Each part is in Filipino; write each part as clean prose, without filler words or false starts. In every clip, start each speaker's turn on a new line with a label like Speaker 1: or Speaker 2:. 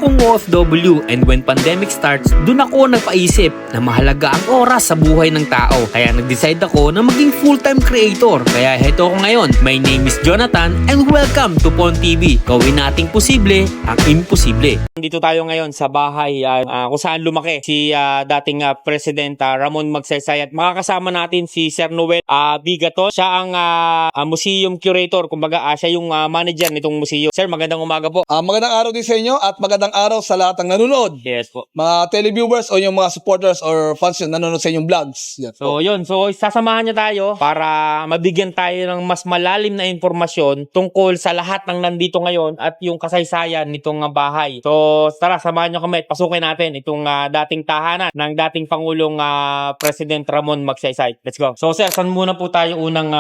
Speaker 1: akong OFW and when pandemic starts, dun ako nagpaisip na mahalaga ang oras sa buhay ng tao. Kaya nag-decide ako na maging full-time creator. Kaya heto ako ngayon. My name is Jonathan and welcome to Pon TV. Gawin nating posible ang imposible. Dito tayo ngayon sa bahay kung saan lumaki si dating President Ramon Magsaysay at makakasama natin si Sir Noel Bigaton. Siya ang museum curator. Kumbaga siya yung manager nitong museum. Sir, magandang umaga po.
Speaker 2: Magandang araw din sa inyo at magandang araw sa lahat ng nanonood.
Speaker 1: Yes po.
Speaker 2: Mga televiewers o yung mga supporters or fans yung nanonood sa inyong vlogs. Yan po.
Speaker 1: So sasamahan niya tayo para mabigyan tayo ng mas malalim na impormasyon tungkol sa lahat ng nandito ngayon at yung kasaysayan nitong bahay. So tara, samahan niyo kami at pasukin natin itong dating tahanan ng dating Pangulong President Ramon Magsaysay. Let's go. So sir, saan muna po tayo unang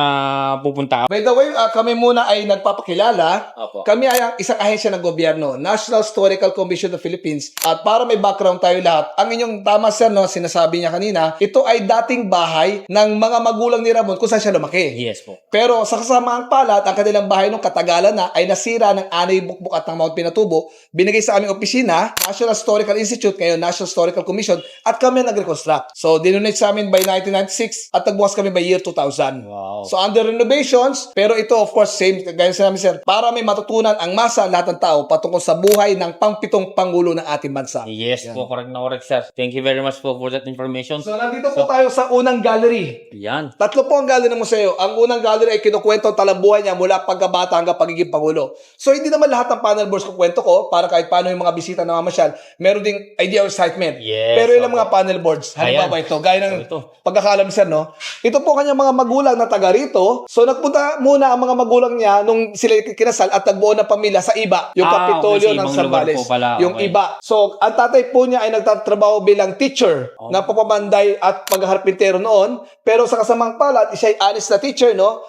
Speaker 1: pupunta?
Speaker 2: By the way, kami muna ay nagpapakilala.
Speaker 1: Opo.
Speaker 2: Kami ay ang isang ahensya ng gobyerno, National Historical Commission of the Philippines. At para may background tayo lahat, ang inyong tama sir, no, sinasabi niya kanina, ito ay dating bahay ng mga magulang ni Ramon kung saan siya lumaki.
Speaker 1: Yes po.
Speaker 2: Pero sa kasamaang palad, ang kanilang bahay nung katagalan na ay nasira ng Anay Bukbuk at ng Mount Pinatubo, binigay sa aming opisina, National Historical Institute, ngayon National Historical Commission, at kami ang nag-reconstruct. So, dinonate sa amin by 1996 at nagbukas kami by year 2000.
Speaker 1: Wow.
Speaker 2: So, under renovations, pero ito of course, same, gaya sa namin sir, para may matutunan ang masa lahat ng tao patungkol sa buhay ng pangpitong Pangulo ng ating bansa.
Speaker 1: Yes
Speaker 2: Yan.
Speaker 1: po, correct sir. Thank you very much po for that information.
Speaker 2: So, nandito po tayo sa unang gallery.
Speaker 1: Yan.
Speaker 2: Tatlo po ang gallery ng museo. Ang unang gallery ay kinukwento ang talambuhay niya mula pagkabata hanggang pagiging Pangulo. So, hindi naman lahat ng panel boards kukwento ko para kahit paano yung mga bisita na mamasyal, meron ding idea or excitement.
Speaker 1: Yes,
Speaker 2: Pero ilang mga panel boards. Halimbawa ito, gaya ng pagkakalam sir, no? Ito po kanyang mga magulang na taga rito. So, nagpunta muna ang mga magulang niya nung sila kinasal at nagbuo ng pamilya sa iba. Yung Kapitolyo ng Zambales. Yung iba. So, ang tatay po niya ay nagtatrabaho bilang teacher na papamanday at pagharpintero noon. Pero sa kasamang palad, siya ay honest na teacher, no?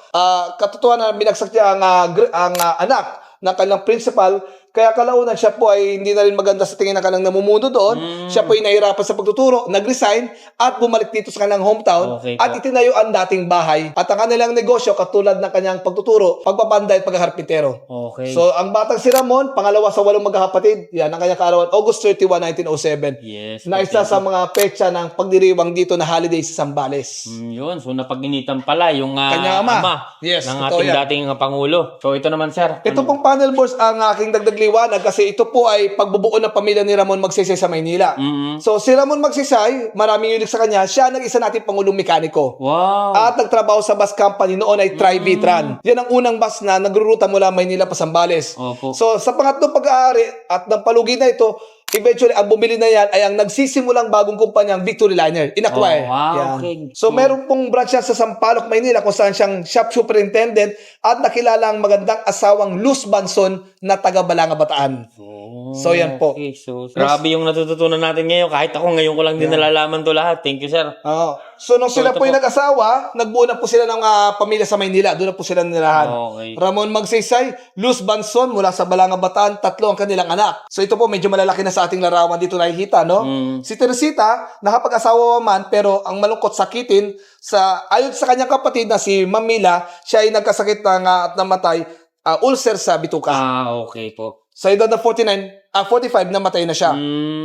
Speaker 2: Katotohanan na binagsak niya ang anak ng kanilang principal. Kaya kalaunan siya po ay hindi na rin maganda sa tingin ng kanilang namumuno doon. Siya po ay nahirapan sa pagtuturo, nag-resign at bumalik dito sa kanilang hometown at itinayo ang dating bahay. At ang kanilang negosyo katulad ng kanyang pagtuturo, pagpapanday at paghaharpintero.
Speaker 1: Okay.
Speaker 2: So ang batang si Ramon, pangalawa sa 8 magkakapatid, yan ang kanyang kaarawan, August 31, 1907.
Speaker 1: Yes.
Speaker 2: Na isa sa mga petsa ng pagdiriwang dito na holiday sa Zambales.
Speaker 1: Yun. So napaginitan pala yung
Speaker 2: Kanyang ama. Yes,
Speaker 1: ng
Speaker 2: totoo
Speaker 1: ating
Speaker 2: yan.
Speaker 1: dating Pangulo. So ito naman sir.
Speaker 2: Ito pong panel boards ang aking dagdag liwanag kasi ito po ay pagbubuo ng pamilya ni Ramon Magsaysay sa Maynila. So si Ramon Magsaysay, maraming unique sa kanya, siya nag-isa nating Pangulong Mekaniko.
Speaker 1: Wow.
Speaker 2: At nagtrabaho sa bus company noon ay Tri-Vitran. Yan ang unang bus na nagruruta mula Maynila pa Zambales.
Speaker 1: Opo.
Speaker 2: So sa pangatlong pag-aari at ng palugi na ito, eventually, ang bumili na yan ay ang nagsisimulang bagong kumpanyang Victory Liner. In-acquire.
Speaker 1: wow.
Speaker 2: Yan.
Speaker 1: Okay.
Speaker 2: So, meron pong branch yan sa Sampaloc, Maynila kung saan siyang shop superintendent at nakilala ang magandang asawang Luz Banson na taga Balanga, Bataan. So, yan po.
Speaker 1: Okay. So, grabe yung natututunan natin ngayon. Kahit ako ngayon ko lang din nalalaman to lahat. Thank you, sir.
Speaker 2: Oo. So, nung sila
Speaker 1: ito
Speaker 2: po yung
Speaker 1: po.
Speaker 2: nag-asawa, nagbuo na po sila ng pamilya sa Maynila. Doon na po sila nirahan.
Speaker 1: Okay.
Speaker 2: Ramon Magsaysay, Luz Banson mula sa Balanga, Bataan, 3 ang kanilang anak. So, ito po medyo malalaki na sa ating larawan dito nakikita, no? Si Teresita, nakapag-asawa man, pero ang malungkot sakitin, ayon sa kanyang kapatid na si Mamila, siya ay nagkasakit at namatay, ulcer sa bituka.
Speaker 1: Okay po.
Speaker 2: Sa edad na 45, namatay na siya.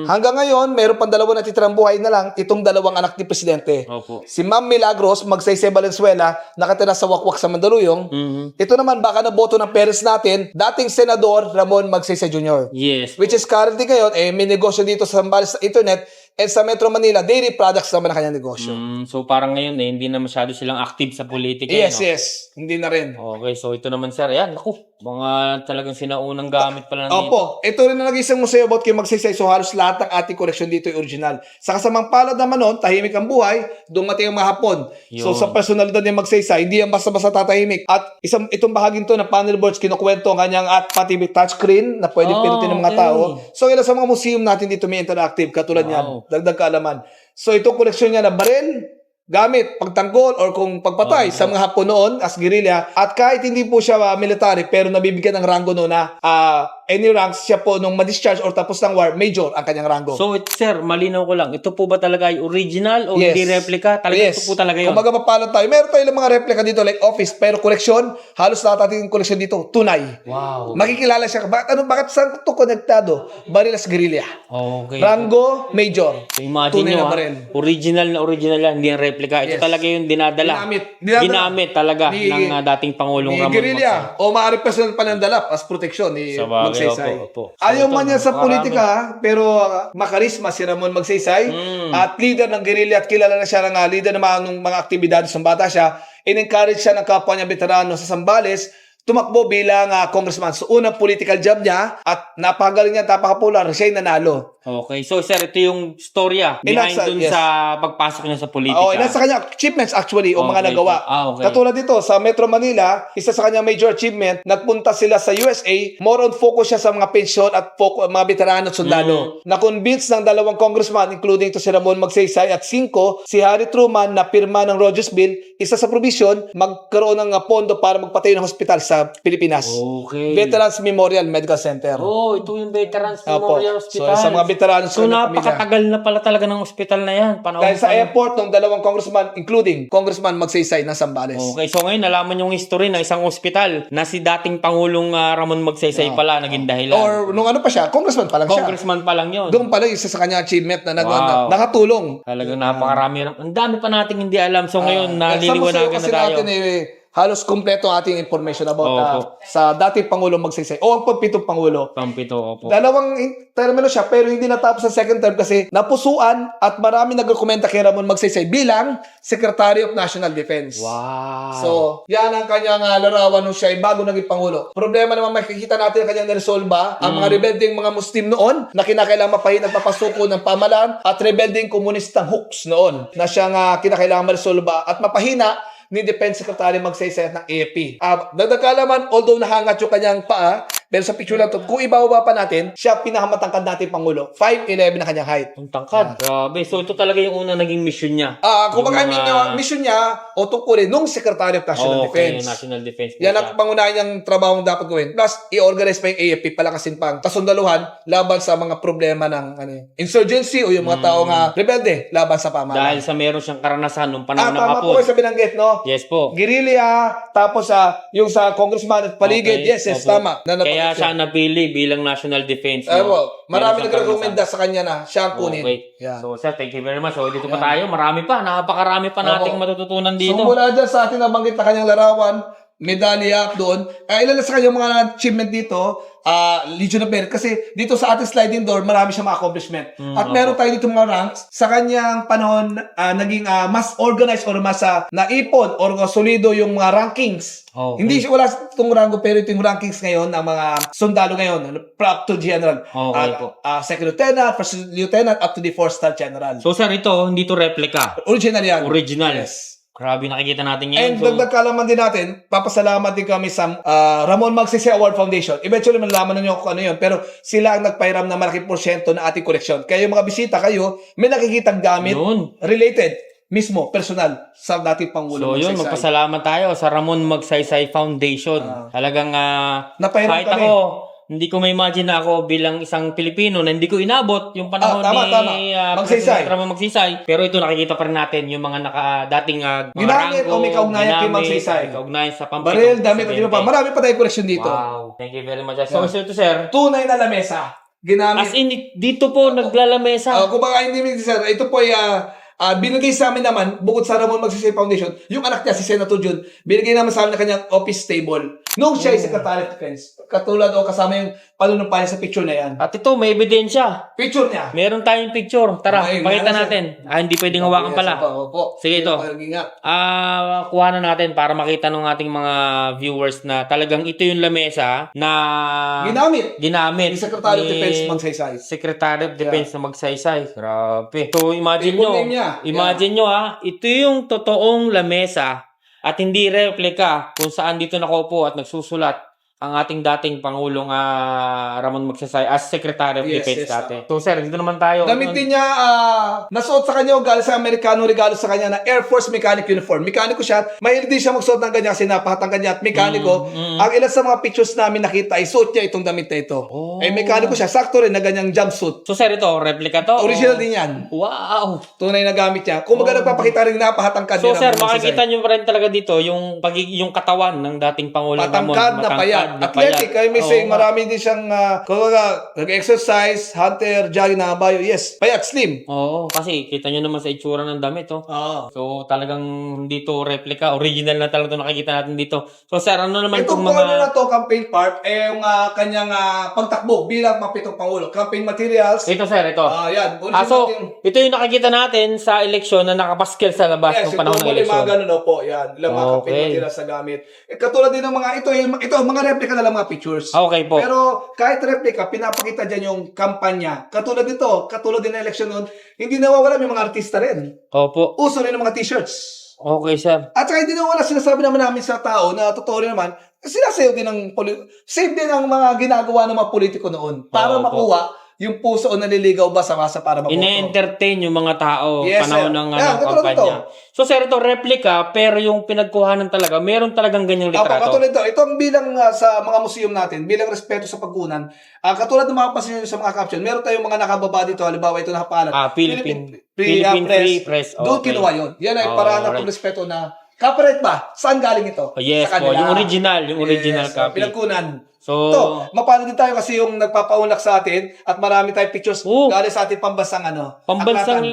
Speaker 2: Hanggang ngayon, mayroon pang 2 natitirang buhay na lang itong 2 anak ni Presidente.
Speaker 1: Opo.
Speaker 2: Si Ma'am Milagros, Magsaysay Valenzuela, nakatira sa Wakwak sa Mandaluyong. Ito naman, baka naboto ng parents natin, dating Senador Ramon Magsaysay Jr.
Speaker 1: Yes.
Speaker 2: Which is currently ngayon, may negosyo dito sa Zambales sa internet and sa Metro Manila, dairy products naman ang kanyang negosyo.
Speaker 1: So, parang ngayon hindi na masyado silang active sa politika.
Speaker 2: Yes,
Speaker 1: no?
Speaker 2: yes. Hindi na rin.
Speaker 1: Okay, so ito naman, sir. Ayan, naku. Mga talagang sinaunang gamit pala nito.
Speaker 2: Opo, ito rin na nag-isang museo about kay Magsaysay. So halos lahat ng ating koleksyon dito ay original. Sa kasamang palad naman nun, tahimik ang buhay, dumating ang mga Hapon. So sa personalidad ni Magsaysay, hindi yan basta-basta tatahimik. At itong bahaging to na panel boards, kinukwento ang kanyang at pati touchscreen na pwedeng pinutin ng mga tao. So ilan sa mga museum natin dito may interactive, katulad niyan. Dagdag kaalaman. So itong koleksyon niya na baril, gamit pagtanggol or kung pagpatay sa mga Hapon noon as guerrilla, at kahit hindi po siya military pero nabibigyan ng rango noon na any ranks, siya po nung ma-discharge or tapos ng war, major ang kanyang rango.
Speaker 3: So, sir, malinaw ko lang. Ito po ba talaga ay original o
Speaker 2: Yes.
Speaker 3: hindi replica? Talaga ito po talaga yun.
Speaker 2: Kumbaga mapalot tayo. Meron tayo mga replica dito like office, pero koleksyon, halos lahat ating koleksyon dito, tunay.
Speaker 3: Wow.
Speaker 2: Makikilala siya. Bakit saan ito konektado? Barilas Guerrilla.
Speaker 3: Okay.
Speaker 2: Rango, major.
Speaker 3: So, imagine
Speaker 2: Tunay
Speaker 3: nyo,
Speaker 2: na baril.
Speaker 3: original yan, hindi yan replica. Ito
Speaker 2: Yes.
Speaker 3: talaga yung dinadala. Ginamit talaga ng dating Pangulong
Speaker 2: ni
Speaker 3: Ramon
Speaker 2: Guerrilla. O maaari personal panandala as protection ni
Speaker 3: Sa bagay,
Speaker 2: Magsaysay.
Speaker 3: opo.
Speaker 2: Ayaw
Speaker 3: So,
Speaker 2: man
Speaker 3: ito,
Speaker 2: niya sa
Speaker 3: napakarami.
Speaker 2: politika, pero makarisma si Ramon Magsaysay at leader ng guerrilla at kilala na siya ng leader ng mga aktibidades ng bata siya. In-encourage siya ng kapwa niya veterano sa Zambales tumakbo bilang congressman. So, unang political job niya at napakagaling niya, napaka-popular, siya yung nanalo.
Speaker 3: Okay. So, sir, ito yung storya behind
Speaker 2: Inasa-
Speaker 3: dun
Speaker 2: yes.
Speaker 3: sa pagpasok niya sa politika.
Speaker 2: Oo, nasa kanya achievements actually o mga
Speaker 3: Okay.
Speaker 2: nagawa.
Speaker 3: Okay.
Speaker 2: Katulad dito sa Metro Manila, isa sa kanyang major achievement, nagpunta sila sa USA, more on focus siya sa mga pensyon at mga veterano at sundalo. Na-convince ng dalawang congressman, including to si Ramon Magsaysay at 5, si Harry Truman na pirma ng Rogers Bill, isa sa provision, magkaroon ng pondo para magpatayo ng hospital sa Pilipinas.
Speaker 3: Okay.
Speaker 2: Veterans Memorial Medical Center.
Speaker 3: Oh, ito yung Veterans
Speaker 2: Opo.
Speaker 3: Memorial
Speaker 2: So,
Speaker 3: Hospital.
Speaker 2: sa mga veterano
Speaker 3: So, napakatagal na pala talaga ng hospital na yan. Panahon
Speaker 2: dahil sa
Speaker 3: pa.
Speaker 2: effort ng dalawang congressman, including Congressman Magsaysay ng Zambales.
Speaker 3: Okay, so ngayon nalaman yung history ng isang ospital na si dating Pangulong Ramon Magsaysay pala naging dahilan.
Speaker 2: Or nung ano pa siya, congressman pa lang siya.
Speaker 3: Congressman pa lang yun.
Speaker 2: Doon pala isa sa kanyang achievement na
Speaker 3: Wow.
Speaker 2: nakatulong.
Speaker 3: Talagang napakarami. Ang dami pa nating hindi alam. So ngayon,
Speaker 2: Sa
Speaker 3: naliliwanagan
Speaker 2: kasi
Speaker 3: na tayo.
Speaker 2: natin halos kumpleto ang ating information about
Speaker 3: Opo.
Speaker 2: sa dating Pangulong Magsaysay o ang pagpitong Pangulo.
Speaker 3: Pampito, opo.
Speaker 2: Dalawang termino siya pero hindi natapos sa second term kasi napusuan at marami nagrekomenda kay Ramon Magsaysay bilang Secretary of National Defense.
Speaker 3: Wow.
Speaker 2: So, yan ang kanyang larawan nung siya ay bago naging Pangulo. Problema naman makikita natin ang kanyang naresolba, ang mga rebelding mga Muslim noon na kinakailangan mapahin at papasuko ng pamalaan at rebelding komunistang hooks noon na siyang kinakailangan maresolba at mapahina ni Defense Secretary Magsaysay ng AFP. Dagdag kaalaman, although nahangat yung kanyang paa, pero sa picture lang to, kung ibababa pa natin, siya pinakamatangkad natin Pangulo. 5'11 na kanyang height.
Speaker 3: Ang tangkad. Grabe. So ito talaga yung unang naging mission niya.
Speaker 2: Kung
Speaker 3: Yung
Speaker 2: yung mission niya o tungkulin nung Secretary of National
Speaker 3: Okay,
Speaker 2: Defense.
Speaker 3: National Defense.
Speaker 2: Yan ang pangunahin niyang trabaho dapat gawin. Plus, i-organize pa yung AFP, palakasin pang kasundaluhan laban sa mga problema ng insurgency o yung mga taong rebelde laban sa pamahalaan.
Speaker 3: Dahil sa meron siyang karanasan nung panahon ng
Speaker 2: Tama po
Speaker 3: hapon.
Speaker 2: kayo sa binanggit, no?
Speaker 3: Yes po.
Speaker 2: Guerrilla, tapos yung sa congressman at paligid,
Speaker 3: Okay,
Speaker 2: yes,
Speaker 3: opo.
Speaker 2: tama.
Speaker 3: Kaya siya napili bilang National Defense.
Speaker 2: Marami
Speaker 3: Meron siyang
Speaker 2: nagrekomenda sa kanya na siya ang kunin.
Speaker 3: Okay.
Speaker 2: Yan.
Speaker 3: So, sir, thank you very much. So, dito pa tayo. Marami pa. Napakarami pa nating matututunan
Speaker 2: So
Speaker 3: dito.
Speaker 2: mula dyan sa ating nabanggit na kanyang larawan, medalya doon, ilan na sa kanyang mga achievement dito, Legion of Merit. Kasi dito sa ating sliding door, marami siyang mga accomplishment. At meron tayo dito mga ranks. Sa kanyang panahon, naging mas organized or mas naipon or solido yung mga rankings.
Speaker 3: Okay.
Speaker 2: Hindi siya wala itong rango, pero ito yung rankings ngayon ng mga sundalo ngayon. Up to general.
Speaker 3: Okay po.
Speaker 2: Second lieutenant, first lieutenant, up to the 4-star general.
Speaker 3: So, sir, ito, hindi to replica.
Speaker 2: Original yan.
Speaker 3: Original.
Speaker 2: Yes.
Speaker 3: Grabe, nakikita natin ngayon.
Speaker 2: And dagdag kalaman din natin, papasalamat din kami sa Ramon Magsaysay Award Foundation. Eventually, malalaman ninyo kung ano yun. Pero sila ang nagpairam ng malaking porsyento na ating koleksyon. Kaya yung mga bisita kayo, may nakikitang gamit
Speaker 3: Yun.
Speaker 2: related, mismo, personal, sa dating Pangulo
Speaker 3: So, yun,
Speaker 2: Magsaysay.
Speaker 3: magpasalamat tayo sa Ramon Magsaysay Foundation. Talagang,
Speaker 2: Napairam
Speaker 3: kahit
Speaker 2: kami.
Speaker 3: ako, hindi ko ma-imagine na ako bilang isang Pilipino na hindi ko inabot yung panahon
Speaker 2: Tama.
Speaker 3: ni
Speaker 2: Magsaysay.
Speaker 3: President Ramon Magsaysay. Pero ito nakikita pa rin natin yung mga dating mga
Speaker 2: Ginamit
Speaker 3: rango,
Speaker 2: o may kaugnayan kay Magsaysay.
Speaker 3: may kaugnayan sa pampito.
Speaker 2: Baril, damit, at iba pa. Marami pa tayong koleksyon dito.
Speaker 3: Wow. Thank you very much. So, ito, sir.
Speaker 2: Tunay na lamesa. Ginamit.
Speaker 3: As in, dito po naglalamesa.
Speaker 2: Kung baka hindi sir, ito po ay binigay sa amin naman, bukod sa Ramon Magsaysay Foundation, yung anak niya, si Senator Jun, binigay naman sa amin na kanyang office table. Nung siya ay Secretary of Defense. Katulad o kasama yung panunumpayan sa picture na yan.
Speaker 3: At ito, may ebidensya.
Speaker 2: Picture niya.
Speaker 3: Meron tayong picture. Tara,
Speaker 2: Okay,
Speaker 3: pakita
Speaker 2: meron,
Speaker 3: natin. Hindi pwedeng hawakan pala.
Speaker 2: Opo.
Speaker 3: Sige, ito.
Speaker 2: Ingat.
Speaker 3: Kuha na natin para makita ng ating mga viewers na talagang ito yung lamesa na ginamit
Speaker 2: Ni Secretary of Defense Magsaysay.
Speaker 3: Secretary of Defense na Magsaysay. Grabe. So, imagine
Speaker 2: Table
Speaker 3: nyo.
Speaker 2: name niya.
Speaker 3: Imagine nyo ito yung totoong lamesa at hindi replica kung saan dito nakaupo at nagsusulat ang ating dating Pangulong Ramon Magsaysay as Secretary of Defense dati. So sir, dito naman tayo.
Speaker 2: Damit din niya, nasuot sa kanya o galing sa Amerikano regalo sa kanya na Air Force Mechanic Uniform. Mekaniko siya. Mahilig din siya magsuot ng ganyan kasi napahatang kanya at mekaniko. Ang ilan sa mga pictures namin nakita ay suot niya itong damit na ito. Eh, mekaniko siya. Sakto rin na ganyang jumpsuit.
Speaker 3: So sir, ito, replica to?
Speaker 2: Original din yan.
Speaker 3: Wow!
Speaker 2: Tunay na gamit niya. Kung maganda papakita rin napahatang ka
Speaker 3: So sir, makikita nyo pa rin talaga dito yung katawan ng dating Pangulong Ramon.
Speaker 2: Matangkad na payat. Athletic. Kaya may say, marami din siyang nag-exercise, hunter, jogging, nakabayo. Yes, payat, slim.
Speaker 3: Oo, kasi kita nyo naman sa itsura ng damit.
Speaker 2: Oo.
Speaker 3: So talagang hindi to replica. Original na talaga ito nakikita natin dito. So sir, ano naman
Speaker 2: Itong mga... na to, campaign part, yung kanyang pagtakbo bilang mapitong Pangulo. Campaign materials.
Speaker 3: Ito sir, ito.
Speaker 2: Yan.
Speaker 3: So, ito yung nakikita natin sa eleksyon na nakapaskel sa labas
Speaker 2: yes,
Speaker 3: ng panahon ng eleksyon.
Speaker 2: Mga ganun po, yan. Ilang mga campaign materials sa gamit. Katulad din ng mga, ito mga replica na lang mga pictures.
Speaker 3: Okay po.
Speaker 2: Pero kahit replica, pinapakita dyan yung kampanya. Katulad nito, katulad din ng eleksyon noon, hindi nawawala yung mga artista rin.
Speaker 3: Opo.
Speaker 2: Uso rin ng mga t-shirts.
Speaker 3: Okay, sir.
Speaker 2: At saka hindi nawawala, sinasabi naman namin sa tao na totoo rin naman, sinasayaw din ng save din ang mga ginagawa ng mga politiko noon para makuha yung puso o naliligaw ba sa masa para maboto.
Speaker 3: Ine-entertain yung mga tao panahon ng
Speaker 2: Ito.
Speaker 3: kampanya. So sir, ito replica pero yung pinagkuhanan talaga, meron talagang ganyang litrato.
Speaker 2: Katulad ito. Ito ang bilang sa mga museum natin, bilang respeto sa pagkunan. Katulad ng mga pasinyo sa mga caption, meron tayong mga nakababa dito. Halimbawa, ito nakapalat.
Speaker 3: Philippine Free Press.
Speaker 2: Doon kinuha yun. Yan ay paraan ng pagrespeto na copyright ba? Saan galing ito?
Speaker 3: Yes
Speaker 2: sa
Speaker 3: po, yung original copy.
Speaker 2: Pinagkunan.
Speaker 3: So,
Speaker 2: ito, mapano din tayo kasi yung nagpapaunlak sa atin at marami tayong pictures galing sa ating pambansang
Speaker 3: pambansang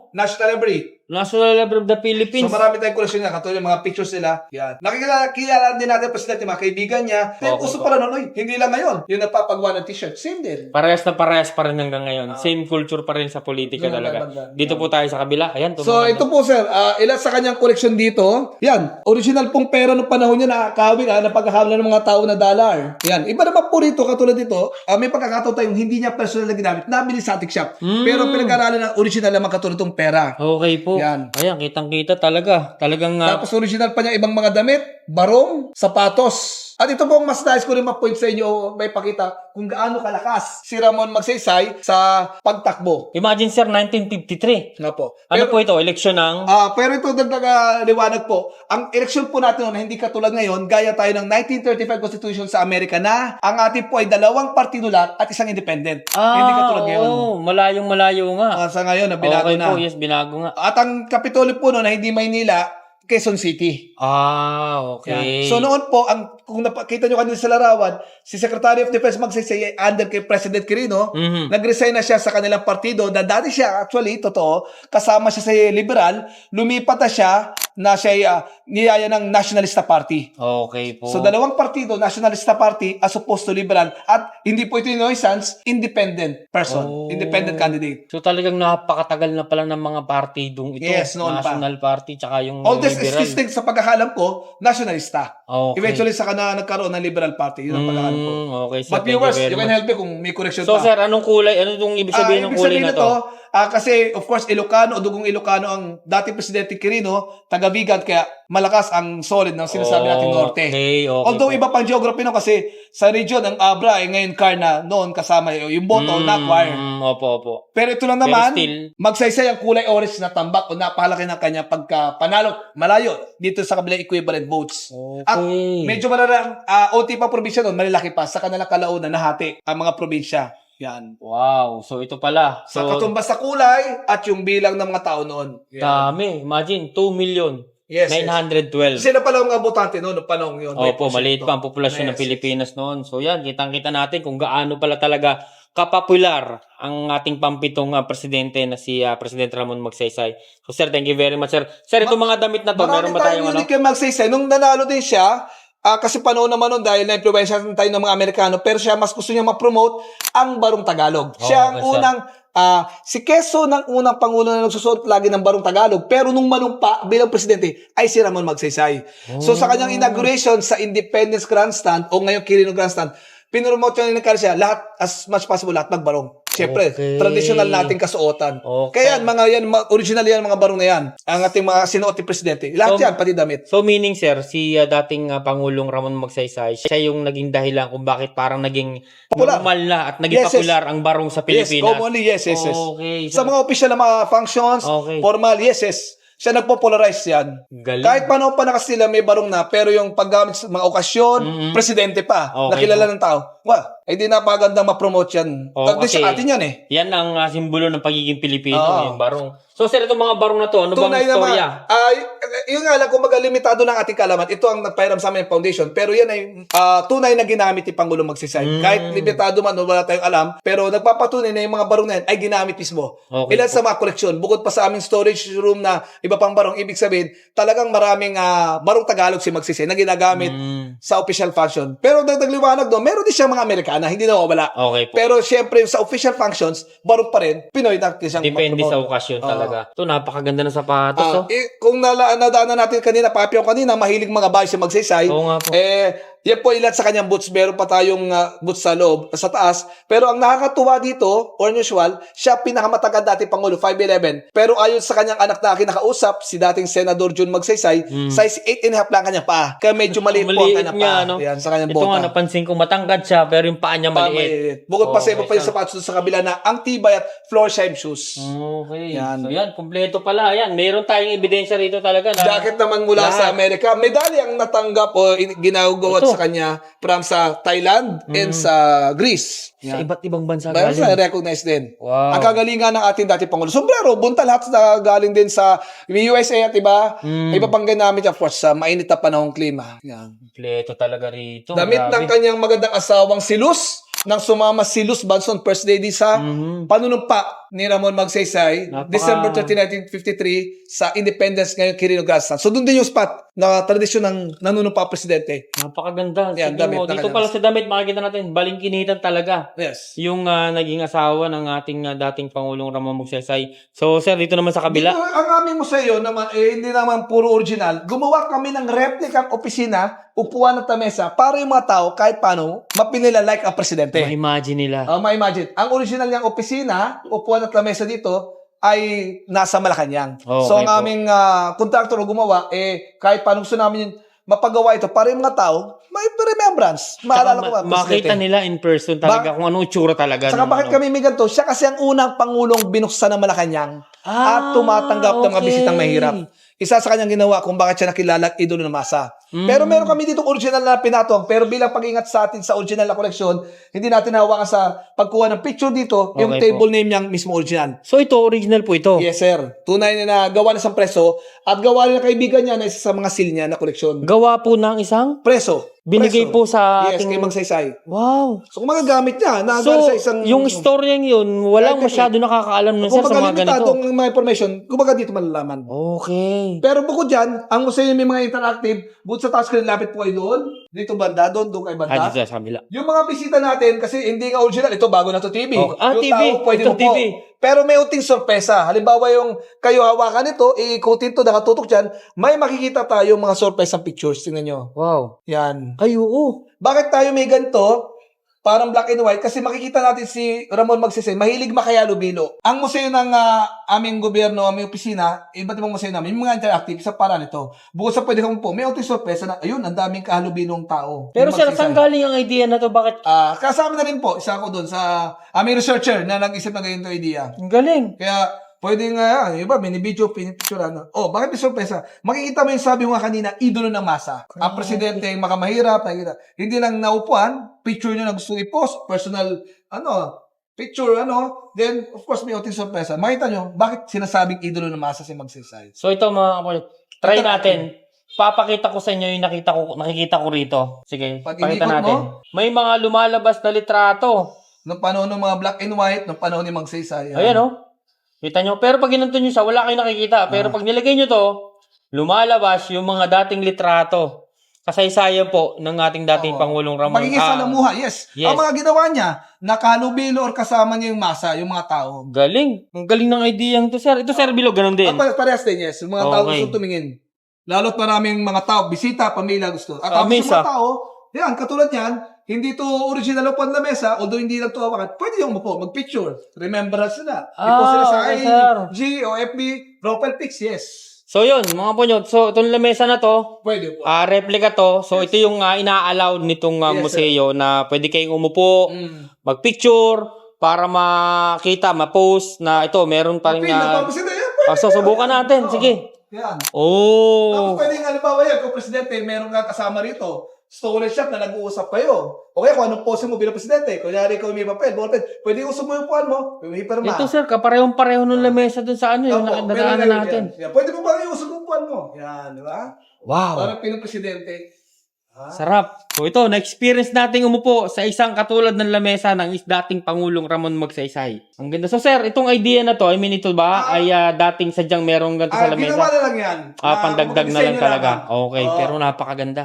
Speaker 2: National Library.
Speaker 3: National Library of the Philippines.
Speaker 2: So marami tayong koleksyon niya, katulad yung mga pictures nila. Yan. Nakikilala din natin presidente, mga kaibigan niya. Uso pala noon, hindi lang ngayon. Yung nagpapagawa ng t-shirt, same din.
Speaker 3: Parehas na parehas pa rin hanggang ngayon. Same culture pa rin sa politika talaga. Dito po tayo sa kabila. Ayan.
Speaker 2: So ito po sir, ilan sa kanyang koleksyon dito. Yan, original pong pera ng panahon niya na kahawig na pagkakahamlan ng mga tao na dollar. Yan, iba naman po rito, katulad dito, may pagkakataon tayong hindi niya personal na ginamit, nabili sa antique shop. Pero pinag-aralan ng original naman katulad itong pera.
Speaker 3: Okay po.
Speaker 2: Yan.
Speaker 3: Ayan, kitang-kita talaga. Talagang...
Speaker 2: Tapos original pa niya ibang mga damit, barong, sapatos. At ito po ang mas nais ko rin ma-point sa inyo, may pakita kung gaano kalakas si Ramon Magsaysay sa pagtakbo.
Speaker 3: Imagine sir, 1953.
Speaker 2: Nga po.
Speaker 3: Ano po ito? Eleksyon ng...
Speaker 2: Pero ito dagdag liwanag po. Ang eleksyon po natin noon, hindi katulad ngayon, gaya tayo ng 1935 Constitution sa Amerika na ang ating po ay 2 partido lang at isang independent. Hindi katulad ngayon.
Speaker 3: Malayong-malayo nga.
Speaker 2: Sa ngayon, na binago na.
Speaker 3: Po, yes, binago nga.
Speaker 2: At ang Kapitolyo po noon na hindi Maynila, Quezon City.
Speaker 3: Okay.
Speaker 2: Yan. So noon po, kung nakita nyo kanina sa larawan, si Secretary of Defense Magsaysay under kay President Quirino, nag-resign na siya sa kanilang partido na dati siya, actually, totoo, kasama siya sa liberal, lumipat na siya na siya niyaya ng Nationalista Party.
Speaker 3: Okay po.
Speaker 2: So 2 partido, Nationalista Party as opposed to liberal, at hindi po ito Inoisans, independent person, independent candidate.
Speaker 3: So talagang napakatagal na pala ng mga partidong ito.
Speaker 2: Yes, noon
Speaker 3: National Party, tsaka yung
Speaker 2: oldest
Speaker 3: liberal.
Speaker 2: existing sa pagkakalam ko, Nationalista.
Speaker 3: Okay.
Speaker 2: Eventually sa nagkaroon ng Liberal Party. Yun ang pagkakalam ko.
Speaker 3: Okay, sir.
Speaker 2: But viewers, you can help me kung may correction
Speaker 3: So
Speaker 2: pa.
Speaker 3: sir, anong kulay? Ano itong ibig sabihin ng kulay na to?
Speaker 2: Kasi of course, Ilocano o dugong Ilocano ang dating Presidente Quirino, taga-Vigan, kaya malakas ang solid ng sinasabi nating Norte.
Speaker 3: Okay.
Speaker 2: Although iba pang geography no, kasi sa region ng Abra, ngayon Karna, noon kasama yung Boto, Nakwar.
Speaker 3: Opo.
Speaker 2: Pero ito lang naman,
Speaker 3: still,
Speaker 2: Magsaysay ang kulay orange na tambak o napakalaki ng kanya pagkapanalo, malayo dito sa kabilang equivalent votes.
Speaker 3: Okay.
Speaker 2: At medyo malarang, OT pa probinsya doon, malalaki pa, sa kanilang kalaunan nahati ang mga probinsya. Yan.
Speaker 3: Wow. So ito pala.
Speaker 2: Sa katumbas sa kulay at yung bilang ng mga tao noon. Yan.
Speaker 3: Dami. Imagine, 2,912,000.
Speaker 2: Sila pala mga botante noon, noong panahon yun.
Speaker 3: Opo, maliit pa ang populasyon ng Pilipinas noon. So yan, kitang-kita natin kung gaano pala talaga kapopular ang ating pampitong presidente na si President Ramon Magsaysay. So sir, thank you very much sir. Sir, itong mga damit na to, meron ba tayong
Speaker 2: unique kay Magsaysay. Nung nanalo din siya, kasi panahon naman nun dahil na-influensya tayo ng mga Amerikano, pero siya mas gusto niya ma-promote ang Barong Tagalog. Siya ang unang, si Quezon ang unang pangulo na nagsusuot lagi ng Barong Tagalog, pero nung manumpa bilang presidente ay si Ramon Magsaysay. So sa kanyang inauguration sa Independence Grandstand o ngayon Quirino Grandstand, pinromote niya siya lahat as much possible lahat magbarong. Siyempre,
Speaker 3: Okay.
Speaker 2: traditional nating kasuotan.
Speaker 3: Okay.
Speaker 2: Kaya original yan, mga barong na yan. Ang ating mga sinuot ni Presidente. Lahat
Speaker 3: So,
Speaker 2: yan, pati damit.
Speaker 3: So meaning sir, si dating Pangulong Ramon Magsaysay, siya yung naging dahilan kung bakit parang naging
Speaker 2: Popular.
Speaker 3: normal na at naging
Speaker 2: Yes, yes.
Speaker 3: popular ang barong sa
Speaker 2: Yes,
Speaker 3: Pilipinas.
Speaker 2: commonly, yes.
Speaker 3: Okay.
Speaker 2: Sa mga official na mga functions,
Speaker 3: Okay.
Speaker 2: formal, yes. Siya nagpopularize yan.
Speaker 3: Galing.
Speaker 2: Kahit paano pa na kasi sila may barong na, pero yung paggamit sa mga okasyon, presidente pa,
Speaker 3: Okay.
Speaker 2: nakilala ng tao. Di napagandang ma-promote yan.
Speaker 3: Okay.
Speaker 2: Sa atin yan eh.
Speaker 3: Yan ang simbolo ng pagiging Pilipino,
Speaker 2: Oo.
Speaker 3: yung barong. So sir, itong mga barong na to, ano bang
Speaker 2: Tunay naman.
Speaker 3: istorya?
Speaker 2: Yun nga lang, kumbaga limitado ng ating kalaman. Ito ang nagpairam sa amin foundation. Pero yan ay tunay na ginamit ni Pangulong Magsaysay. Kahit limitado man, wala tayong alam. Pero nagpapatunay na yung mga barong na yan ay ginamit mismo.
Speaker 3: Okay
Speaker 2: Ilan sa mga koleksyon. Bukod pa sa aming storage room na iba pang barong. Ibig sabihin, talagang maraming barong Tagalog si Magsaysay na ginagamit sa official function. Pero dagdag liwanag doon, meron din siyang mga Amerikana. Hindi nawawala.
Speaker 3: Okay po.
Speaker 2: Pero syempre, sa official functions, barong pa rin. Pinoy na siyang
Speaker 3: Depende
Speaker 2: ma-promote.
Speaker 3: sa okasyon talaga. Ito, napakaganda ng sapatos. Oh.
Speaker 2: Kung nadaanan natin kanina, Papiong kanina, mahilig mga bahay si Magsaysay.
Speaker 3: Oo nga po.
Speaker 2: Yan po ilan sa kanyang boots. Meron pa tayong boots sa loob, sa taas. Pero ang nakakatuwa dito, or unusual, siya pinakamatagal dati Pangulo, 5'11". Pero ayon sa kanyang anak na kinakausap, si dating Senador Jun Magsaysay, size 8.5 lang kanyang paa. Kaya medyo maliit po ang kanyang paa.
Speaker 3: no?
Speaker 2: Yan, sa kanyang
Speaker 3: Ito
Speaker 2: bota.
Speaker 3: nga, napansin ko, matangkad siya, pero yung paa niya maliit.
Speaker 2: Maliit. Bukod pa sa iba pa yung
Speaker 3: siya.
Speaker 2: sapatos doon sa kabila na ang tibay at floor shine shoes.
Speaker 3: Okay.
Speaker 2: Yan.
Speaker 3: So yan, kumpleto pala. Yan, meron tayong ebidensya rito talaga. Na,
Speaker 2: Jacket naman mula sa Amerika. Medalya ang natanggap o ginagawat
Speaker 3: Ito.
Speaker 2: sa kanya from sa Thailand and sa Greece.
Speaker 3: sa iba't ibang bansa
Speaker 2: Dahil sa
Speaker 3: galing.
Speaker 2: recognize din.
Speaker 3: Wow.
Speaker 2: Ang kagalingan ng ating dati Pangulo. Sombrero, bunta lahat na galing din sa USA at iba. Iba pang ginamit, of course, sa mainit na panahong klima. Yan.
Speaker 3: Kumpleto talaga rito.
Speaker 2: Damit ng kanyang magandang asawang si Luz, nang sumama si Luz Banson first lady sa panunumpa ni Ramon Magsaysay, December 30, 1953, sa Independence ngayon, Quirino Grandstand. So, doon din yung spot na tradisyon ng nanunumpa presidente.
Speaker 3: Napakaganda.
Speaker 2: Yan,
Speaker 3: Sige
Speaker 2: damit
Speaker 3: mo,
Speaker 2: na
Speaker 3: dito
Speaker 2: kanya.
Speaker 3: pala sa damit, makikita natin, balingkinitan talaga.
Speaker 2: Yes.
Speaker 3: Yung naging asawa ng ating dating Pangulong Ramon Magsaysay. So, sir, dito naman sa kabila.
Speaker 2: Dito, ang aming museo naman, hindi naman puro original. Gumawa kami ng replicang opisina, upuan at mesa, para yung mga tao, kahit paano, mapinila like ang presidente.
Speaker 3: Ma-imagine nila.
Speaker 2: Ma-imagine. Ang original niyang opisina, upuan at lamesa dito, ay nasa Malacanang.
Speaker 3: Okay
Speaker 2: So, ang
Speaker 3: po.
Speaker 2: aming kontraktor o gumawa, kahit paano gusto namin mapagawa ito para yung mga tao, may remembrance. Maalala ko ba,
Speaker 3: Makita
Speaker 2: presidente?
Speaker 3: nila in person talaga kung anong itsura talaga.
Speaker 2: Saka
Speaker 3: nung
Speaker 2: bakit
Speaker 3: ano.
Speaker 2: kami may ganito? Siya kasi ang unang pangulong binuksan ng Malacanang at tumatanggap ng mga
Speaker 3: okay.
Speaker 2: bisitang mahirap. Isa sa kanyang ginawa kung bakit siya nakilala at idolo ng masa. Pero meron kami dito original na pinatong. Pero bilang pag-ingat sa atin sa original na koleksyon, hindi natin hawakan sa pagkuha ng picture dito, yung
Speaker 3: Okay
Speaker 2: table name niyang mismo original.
Speaker 3: So, ito, original po ito.
Speaker 2: Yes, sir. Tunay na gawa na sa preso at gawa na ng kaibigan niya na isa sa mga seal niya na koleksyon.
Speaker 3: Gawa po ng isang
Speaker 2: Preso.
Speaker 3: binigay
Speaker 2: Preso.
Speaker 3: po sa
Speaker 2: Yes,
Speaker 3: ating...
Speaker 2: kay Magsaysay.
Speaker 3: Wow.
Speaker 2: So, kung magagamit niya,
Speaker 3: So,
Speaker 2: sa isang...
Speaker 3: yung storyang yun, walang
Speaker 2: Right,
Speaker 3: masyado nakakaalam nun sir
Speaker 2: kung
Speaker 3: sa mga
Speaker 2: magalimitadong
Speaker 3: ganito.
Speaker 2: mga information, kumbaga dito malalaman.
Speaker 3: Okay.
Speaker 2: Pero bukod dyan, ang museo may mga interactive, bukod sa touchscreen, lapit po kayo doon, dito banda, doon kay banda.
Speaker 3: Dito sa kabila.
Speaker 2: Yung mga bisita natin, kasi hindi nga original, ito bago na to TV.
Speaker 3: Okay.
Speaker 2: Yung
Speaker 3: TV.
Speaker 2: tao, pwede
Speaker 3: Ito
Speaker 2: mo po.
Speaker 3: TV.
Speaker 2: Pero may unting sorpresa. Halimbawa yung kayo hawakan ito, iikutin to, nakatutok dyan, may makikita tayo mga sorpresang pictures. Tingnan nyo.
Speaker 3: Wow.
Speaker 2: Yan.
Speaker 3: Ay, oo.
Speaker 2: Bakit tayo may ganito? Parang black and white. Kasi makikita natin si Ramon Magsaysay, mahilig makayalo-bilo. Ang museo ng aming gobyerno, aming opisina, iba't ibang museo namin, yung mga interactive, isa para nito. Bukod sa pwede kang po, may unting sorpresa na, ayun, ang daming kahalo-bilong tao.
Speaker 3: Pero
Speaker 2: Yung
Speaker 3: sir,
Speaker 2: Magsaysay.
Speaker 3: saan galing ang idea na to? Bakit?
Speaker 2: Kasama na rin po, isa ako doon sa aming researcher na nag-isip ng ganito idea.
Speaker 3: Ang galing.
Speaker 2: Kaya, pwede nga, iba, mini-video, pinipicturean. Bakit may sorpresa? Makikita mo yung sabi mo nga kanina, idolo ng masa. Ang presidente, yung makamahirap, nakikita. Hindi lang naupuan, picture nyo na gusto i-post, personal, picture, then, of course, may uting sorpresa. Makita nyo, bakit sinasabing idolo ng masa si Magsaysay?
Speaker 3: So ito mga kapatid, try natin. Papakita ko sa inyo yung nakikita ko rito. Sige,
Speaker 2: Pag
Speaker 3: pakita
Speaker 2: inikot
Speaker 3: natin. May mga lumalabas na litrato.
Speaker 2: Noong panahon ng mga black and white, noong panahon ni Magsaysay.
Speaker 3: Ayan oh. Kita nyo. Pero pag ginanto nyo siya, wala kayong nakikita. Pero pag nilagay nyo to, lumalabas yung mga dating litrato. Kasaysayan po ng ating dating Pangulong Ramon.
Speaker 2: Magiging salamuha, yes.
Speaker 3: yes.
Speaker 2: Ang mga ginawa niya, nakalubilo or kasama niya yung masa, yung mga tao.
Speaker 3: Galing. Ang galing ng idea to, sir. Ito, sir, Bilog, ganun din.
Speaker 2: Parehas din, yes. Yung mga tao
Speaker 3: Okay.
Speaker 2: gusto tumingin. Lalo't maraming mga tao, bisita, pamilya gusto. At tapos yung
Speaker 3: Misa.
Speaker 2: mga tao, yan, katulad yan, hindi to original upuan lamesa, although hindi lang to hawakan, pwede yung umupo, mag-picture. Remembrance na. I-post sila sa
Speaker 3: okay, sir.
Speaker 2: IG o FB, profile pics, yes.
Speaker 3: So yun, mga punyot. So itong lamesa na to,
Speaker 2: Pwede po.
Speaker 3: replica to. So ito yung ina-allow nitong
Speaker 2: Yes,
Speaker 3: museo na pwede kayong umupo,
Speaker 2: Mm.
Speaker 3: mag-picture, para makita, ma-post na ito, meron pa rin
Speaker 2: Nagpapasin na yan, pwede.
Speaker 3: so subukan natin, sige.
Speaker 2: Yan.
Speaker 3: Oh.
Speaker 2: Tapos pwedeng halimbawa yan, kung presidente, meron nga kasama rito, storage shop na nag-uusap kayo. O kaya kung anong pose mo bilang presidente, kunyari ikaw may papel, ballpen, pwede usap mo yung puan mo, may pirma.
Speaker 3: Ito sir, kaparehong-pareho nung lamesa dun sa ano, yung
Speaker 2: Opo,
Speaker 3: nakadadaanan
Speaker 2: meron
Speaker 3: natin.
Speaker 2: yan. Pwede mo ba iusap yung puan mo? Yan, di ba?
Speaker 3: Wow.
Speaker 2: Parang pinong presidente.
Speaker 3: Sarap. So ito, na-experience nating umupo sa isang katulad ng lamesa ng dating Pangulong Ramon Magsaysay. Ang ganda. So sir, itong idea na to, I mean ito ba, ay dating sadyang merong ganito sa lamesa?
Speaker 2: Ginawa na lang yan.
Speaker 3: Pandagdag na lang talaga. Okay, pero napakaganda.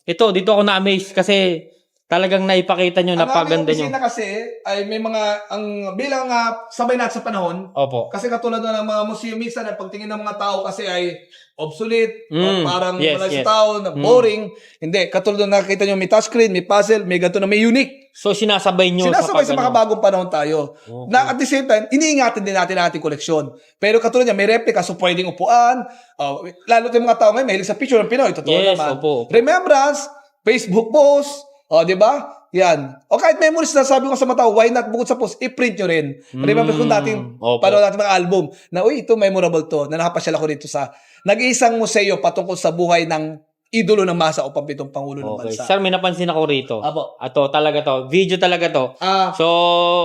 Speaker 3: Ito, dito ako na-amaze kasi talagang naipakita nyo, napaganda nyo.
Speaker 2: Ang aming kasi ay may mga, bilang sabay natin sa panahon,
Speaker 3: Opo.
Speaker 2: kasi katulad na ng mga museum minsan, ang pagtingin ng mga tao kasi ay obsolete, parang
Speaker 3: yes,
Speaker 2: wala
Speaker 3: yes.
Speaker 2: sa tao, na boring. Hindi, katulad na nakikita nyo, may touchscreen, may puzzle, may ganito na may unique.
Speaker 3: So sinasabay nyo
Speaker 2: Sinasabay sa
Speaker 3: pag-ano.
Speaker 2: mga bagong panahon tayo.
Speaker 3: Okay.
Speaker 2: Na at the same time, iniingatan din natin ang ating koleksyon. Pero katulad niya, may replica, so pwedeng upuan. Lalo yung mga tao ngayon, mahilig sa picture ng Pinoy. Totoo
Speaker 3: Yes,
Speaker 2: naman.
Speaker 3: opo.
Speaker 2: Remembrance, Facebook post, di ba? Yan. O kahit memories na sabi ko sa mga tao, why not bukod sa post, i-print nyo rin. Remember kung dating,
Speaker 3: Opo.
Speaker 2: paano natin mga album, na uy, ito memorable to, na nakapasyal ako dito sa nag-iisang museo patungkol sa buhay ng idolo ng masa o pampitong pangulo ng
Speaker 3: Okay.
Speaker 2: bansa.
Speaker 3: Sir, may napansin ako rito.
Speaker 2: Apo.
Speaker 3: Ato, talaga to. Video talaga to. So,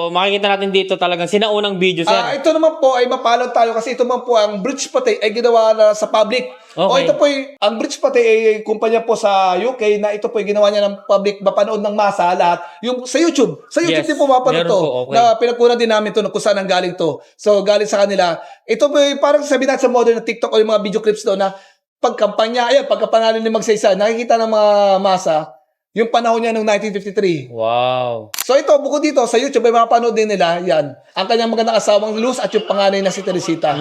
Speaker 3: makikita natin dito talagang sinaunang video, sir.
Speaker 2: Ito naman po ay mapalad tayo kasi ito naman po ang Bridge Pate ay ginawa na sa public.
Speaker 3: Okay.
Speaker 2: O ito po ang Bridge Pate ay kumpanya po sa UK na ito po ay ginawa niya ng public mapanood ng masa lahat. Yung sa YouTube. Sa YouTube
Speaker 3: Yes,
Speaker 2: din po mapanood
Speaker 3: meron
Speaker 2: to.
Speaker 3: po, okay.
Speaker 2: Na pinagkunan din namin to kung saan ang galing to. So galing sa kanila. Ito po ay parang sabi natin sa modern na TikTok o yung mga video clips doon na pagkampanya, pagkapanalo ni Magsaysay, nakikita ng mga masa yung panahon niya noong 1953.
Speaker 3: Wow.
Speaker 2: So ito, bukod dito, sa YouTube, ay mapapanood din nila, yan. Ang kanyang magandang asawang Luz at yung panganay na si Teresita.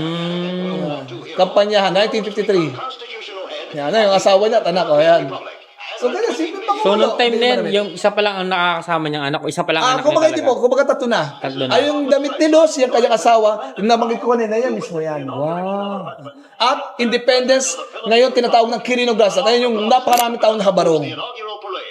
Speaker 2: Kampanyahan, 1953. Yan, yung asawa niya, at anak ko, yan. So, ganyan, simple pa
Speaker 3: So, nung time na yan, yung isa pa lang ang nakakasama niyang anak o isa pa lang ang anak niya
Speaker 2: kumbaga hindi
Speaker 3: talaga.
Speaker 2: po, kumbaga tatlo na.
Speaker 3: Tatlo na.
Speaker 2: Ay, yung damit ni Luz, yung kanyang asawa, yung nabanggit ko kanina, yan mismo yan.
Speaker 3: Wow.
Speaker 2: At Independence, ngayon tinatawag ng Quirino Glass. At ayun yung napakaraming taon na habarong.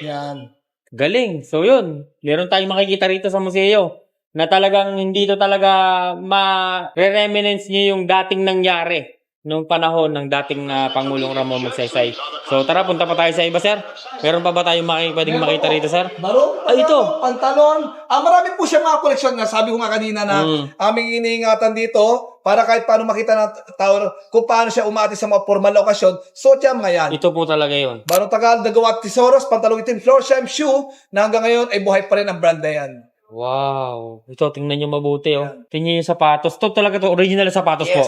Speaker 2: Yan.
Speaker 3: Galing. So, yun. Meron tayong makikita rito sa museo na talagang hindi to talaga ma-re-reminisce niyo yung dating nangyari nung panahon ng dating Pangulong Ramon Magsaysay. So, tara, punta pa tayo sa iba, sir. Meron pa ba tayong pwedeng makita rito, sir?
Speaker 2: Barong,
Speaker 3: Ay, ito.
Speaker 2: Pantalon. Marami po siya mga koleksyon na sabi ko nga kanina na aming iniingatan dito para kahit paano makita ng tao kung paano siya umati sa mga formal na okasyon. So, tiyan nga yan.
Speaker 3: Ito po talaga yun.
Speaker 2: Barong Tagal, nagawa Tesoros, pantalong itim, floor shame shoe na hanggang ngayon ay buhay pa rin ang brand na yan.
Speaker 3: Wow. Ito, tingnan nyo mabuti, oh. Tingnan yung sapatos. Ito talaga to, original na sapatos po.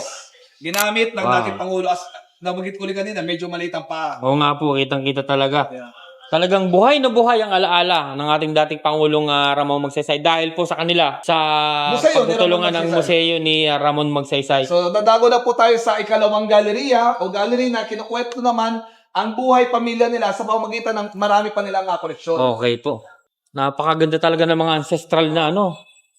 Speaker 2: Ginamit ng
Speaker 3: Wow.
Speaker 2: dating Pangulo. As nabagit ko ulit kanina, medyo maliit ang paa.
Speaker 3: Oo nga po, kitang-kita talaga.
Speaker 2: Yeah.
Speaker 3: Talagang buhay na buhay ang alaala ng ating dating Pangulong Ramon Magsaysay dahil po sa kanila sa
Speaker 2: Museo ni
Speaker 3: pagtutulungan
Speaker 2: Ramon
Speaker 3: ng
Speaker 2: Magsaysay.
Speaker 3: museo ni Ramon Magsaysay.
Speaker 2: So, dadago na po tayo sa ikalawang galeriya o gallery na kinukwento naman ang buhay pamilya nila sa pamamagitan ng marami pa nilang koleksyon.
Speaker 3: Okay po. Napakaganda talaga ng mga ancestral na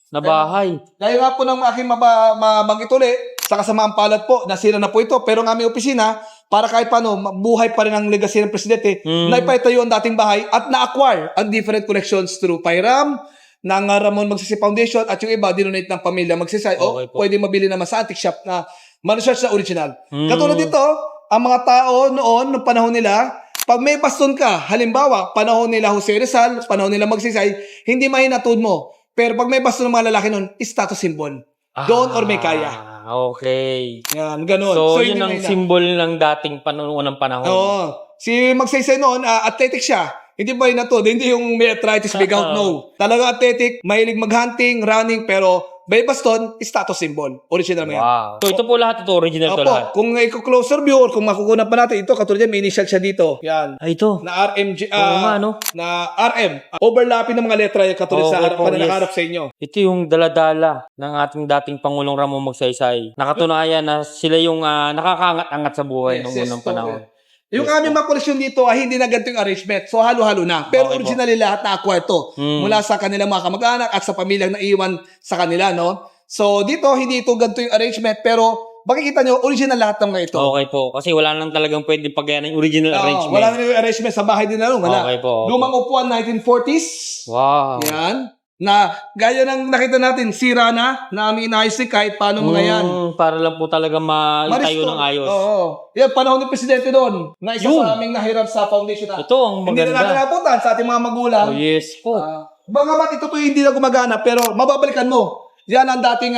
Speaker 3: na bahay.
Speaker 2: Gaya nga po ng aking mabanggit uli, sa kasamaang palad po, nasira na po ito, pero ang aming opisina, para kahit paano, buhay pa rin ang legacy ng presidente, naipatayo ang dating bahay at na-acquire ang different collections through Pairam, ng Ramon Magsaysay Foundation, at yung iba, dinonate ng pamilya Magsaysay,
Speaker 3: Okay po.
Speaker 2: pwede mabili naman sa antique shop na manusearch na original. Katulad dito, ang mga tao noon, noong panahon nila, pag may baston ka, halimbawa, panahon nila Jose Rizal, panahon nila Magsaysay, hindi mahinatod mo. Pero pag may baston ng mga lalaki noon, status symbol. Doon or may kaya.
Speaker 3: Okay.
Speaker 2: Yan, ganun.
Speaker 3: So, yun
Speaker 2: hindi
Speaker 3: ang
Speaker 2: na-
Speaker 3: symbol ng dating unang panahon.
Speaker 2: Oo. Si Magsaysay noon, athletic siya. Hindi ba yun na to? Hindi yung may arthritis, may gout, no. Talaga athletic, mahilig mag-hunting, running, pero may baston, status symbol. Original mo yan.
Speaker 3: Wow. So, ito po lahat, ito original to lahat.
Speaker 2: Opo, kung i-closer view or kung makukunan pa natin, ito, katulad yan, may initial siya dito. Yan.
Speaker 3: Ay, ito.
Speaker 2: Na RMG,
Speaker 3: Oo nga, no?
Speaker 2: na RM. Overlapping ng mga letra yung katulad sa
Speaker 3: Okay
Speaker 2: harap
Speaker 3: po,
Speaker 2: pa na
Speaker 3: yes.
Speaker 2: nakaharap sa inyo.
Speaker 3: Ito yung daladala ng ating dating Pangulong Ramon Magsaysay. Nakatunayan na sila yung nakakaangat-angat sa buhay
Speaker 2: Yes,
Speaker 3: noong
Speaker 2: yes,
Speaker 3: unang
Speaker 2: po,
Speaker 3: panahon.
Speaker 2: Yung
Speaker 3: Yes,
Speaker 2: aming mga koleksyon dito ay hindi na ganito yung arrangement. So, halo-halo na. Pero
Speaker 3: Okay po.
Speaker 2: originally lahat na-acquire to. Mula sa kanilang mga kamag-anak at sa pamilyang naiwan sa kanila, no? So, dito, hindi ito ganito yung arrangement. Pero, makikita nyo, original lahat ng mga ito.
Speaker 3: Okay po. Kasi wala lang talagang pwede pagyan ng original
Speaker 2: Oo,
Speaker 3: arrangement.
Speaker 2: wala na yung arrangement sa bahay din na rin. Wala.
Speaker 3: Okay po.
Speaker 2: Lumang upuan, 1940s.
Speaker 3: Wow.
Speaker 2: Yan. Na, gaya ng nakita natin, sira na aming inayos kahit paano mga yan.
Speaker 3: Para lang po talaga maitayo
Speaker 2: Maristo.
Speaker 3: ng ayos.
Speaker 2: Oo. Yan, panahon ng presidente doon. Na isa
Speaker 3: Yun.
Speaker 2: sa aming nahirap sa foundation na.
Speaker 3: Ito ang
Speaker 2: Hindi na natin
Speaker 3: maganda.
Speaker 2: napuntahan sa ating mga magulang.
Speaker 3: Oh, yes po.
Speaker 2: Bagamat ito po hindi na gumagana, pero mababalikan mo. Yan ang dating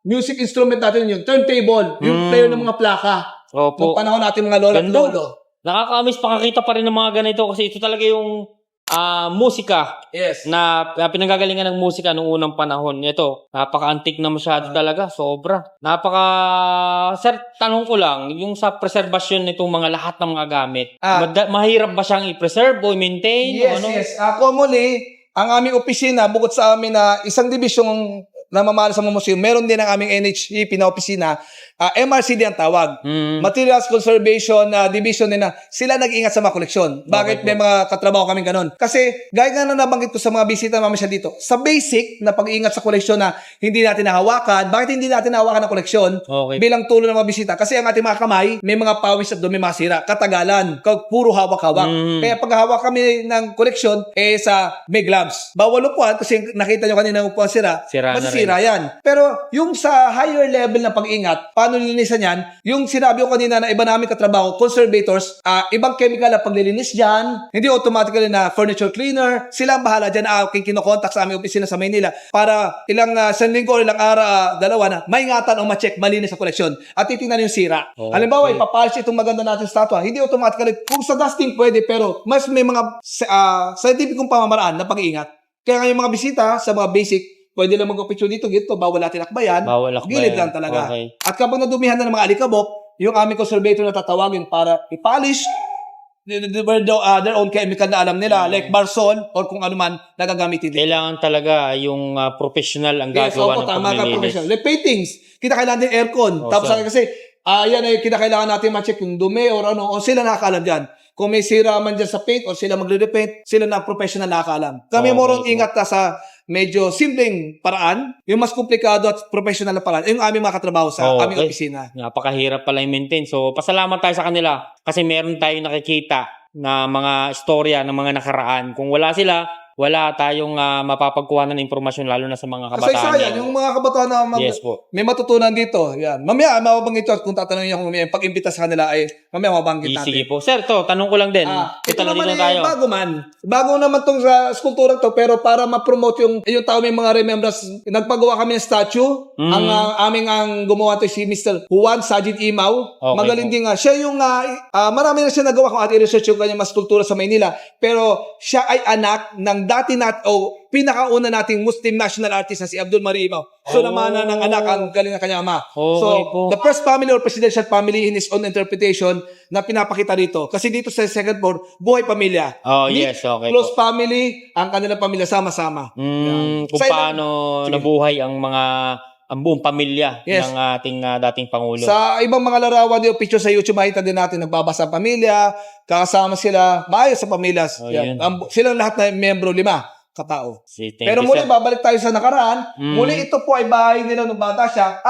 Speaker 2: music instrument natin yun. Turntable. Yung player ng mga plaka.
Speaker 3: Opo.
Speaker 2: Noong panahon natin mga lola at
Speaker 3: Ganda.
Speaker 2: lolo.
Speaker 3: Nakaka-miss pakakita pa rin ng mga ganito kasi ito talaga yung musika
Speaker 2: Yes.
Speaker 3: na pinanggagalingan ng musika noong unang panahon. Ito, napaka-antique na masyado talaga. Sobra. Sir, tanong ko lang, yung sa preservation nitong mga lahat ng mga gamit, mahirap ba siyang i-preserve o i-maintain?
Speaker 2: Yes,
Speaker 3: o ano?
Speaker 2: yes. Commonly, ang aming opisina, bukod sa amin na isang dibisyong namamahal sa mga museum, meron din ang aming NHEP na opisina, MRCD ang tawag. Materials Conservation Division din na sila nag-iingat sa mga koleksyon. Bakit may mga katrabaho kaming ganun? Kasi, gaya nga na nabanggit ko sa mga bisita namin siya dito, sa basic na pag-iingat sa koleksyon na hindi natin nahawakan, bakit hindi natin nahawakan ang koleksyon
Speaker 3: Okay.
Speaker 2: bilang tulong ng mga bisita? Kasi ang ating mga kamay, may mga pawis at doon may mga sira. Katagalan. Puro hawak-hawak. Kaya pag hawak kami ng koleksyon, may gloves. Bawal upuan kasi nakita nyo kanina upuan sira.
Speaker 3: Sira na
Speaker 2: Masisira yan. Pero yung sa higher level na pag-ingat, paano linisan yan? Yung sinabi ko kanina na iba namin katrabaho, conservators, ibang chemical na paglilinis dyan, hindi automatically na furniture cleaner, sila ang bahala dyan na aking kinokontak sa aming opisina sa Maynila para ilang linggo, ilang araw, dalawa na, maingatan o ma-check, malinis sa koleksyon at titingnan yung sira.
Speaker 3: Okay.
Speaker 2: Halimbawa, ipapolish itong maganda natin statwa, hindi automatically, kung sa dusting pwede, pero mas may mga scientificong pamamaraan na pag-iingat. Kaya ngayon mga bisita sa mga basic, pwede lang mag-picture dito, bawal natin akbayan.
Speaker 3: Bawal akbayan.
Speaker 2: Gilid lang talaga.
Speaker 3: Okay.
Speaker 2: At kapag nadumihan na ng mga alikabok, yung aming conservator na tatawagin para i-polish their own chemical na alam nila, like Barsol or kung ano man nagagamitin nila.
Speaker 3: Kailangan talaga yung professional ang gagawa ng
Speaker 2: tama ka,
Speaker 3: paglilinis.
Speaker 2: professional. Like paintings, kita kailangan din aircon. Tapos kasi, yan ay kinakailangan natin ma-check yung dumi or ano, o sila nakakalam dyan. Kung may sira man dyan sa paint or sila magre-repaint, sila na professional nakakalam. Kami moron ingat sa medyo simpleng paraan, yung mas komplikado at professional na paraan, yung aming mga katrabaho sa aming opisina.
Speaker 3: Napakahirap pala i-maintain. So, pasalamat tayo sa kanila kasi meron tayong nakikita na mga istorya ng mga nakaraan. Kung wala sila, wala tayong mapapagkuha ng impormasyon lalo na sa mga kabataan.
Speaker 2: Kasi sayang, yung mga kabataan na
Speaker 3: Yes po.
Speaker 2: may matutunan dito. Yan. Mamaya, mababanggit ito. Kung tatanungin niyo kung may pag-imbita sa kanila, ay mamaya mabanggit natin.
Speaker 3: Sige po. Sir, tanong ko lang din.
Speaker 2: Ito naman tayo. Bago man. Bago naman tong sa skulpturang to, pero para ma-promote yung tao may mga remembrance, nagpagawa kami ng statue. Ang gumawa to si Mr. Juan Sajid Imaw.
Speaker 3: Okay
Speaker 2: Magaling
Speaker 3: po.
Speaker 2: din nga. Siya yung, marami na siya nagawa kung ating research yung kanyang mga skulptura sa Maynila. Pero siya ay anak ng dati pinakauna nating Muslim national artist na si Abdul Mari Imaw. So, namana ng anak ang galing ng kanyang ama. So,
Speaker 3: po.
Speaker 2: the first family or presidential family in his own interpretation na pinapakita dito. Kasi dito sa second floor, buhay pamilya.
Speaker 3: Oh, yes, okay
Speaker 2: Close
Speaker 3: po.
Speaker 2: family, ang kanilang pamilya sama-sama.
Speaker 3: Kung
Speaker 2: Sa ilang-
Speaker 3: paano nabuhay ang buong pamilya
Speaker 2: Yes.
Speaker 3: ng ating dating Pangulo.
Speaker 2: Sa ibang mga larawan yung picture sa YouTube, makita din natin nagbabasa ang pamilya, kakasama sila, maayos sa pamilya.
Speaker 3: Yun.
Speaker 2: Silang lahat na membro, 5 katao.
Speaker 3: Thank
Speaker 2: Pero
Speaker 3: you,
Speaker 2: muli,
Speaker 3: sir.
Speaker 2: babalik tayo sa nakaraan. Muli, ito po ay bahay nila nung bata siya.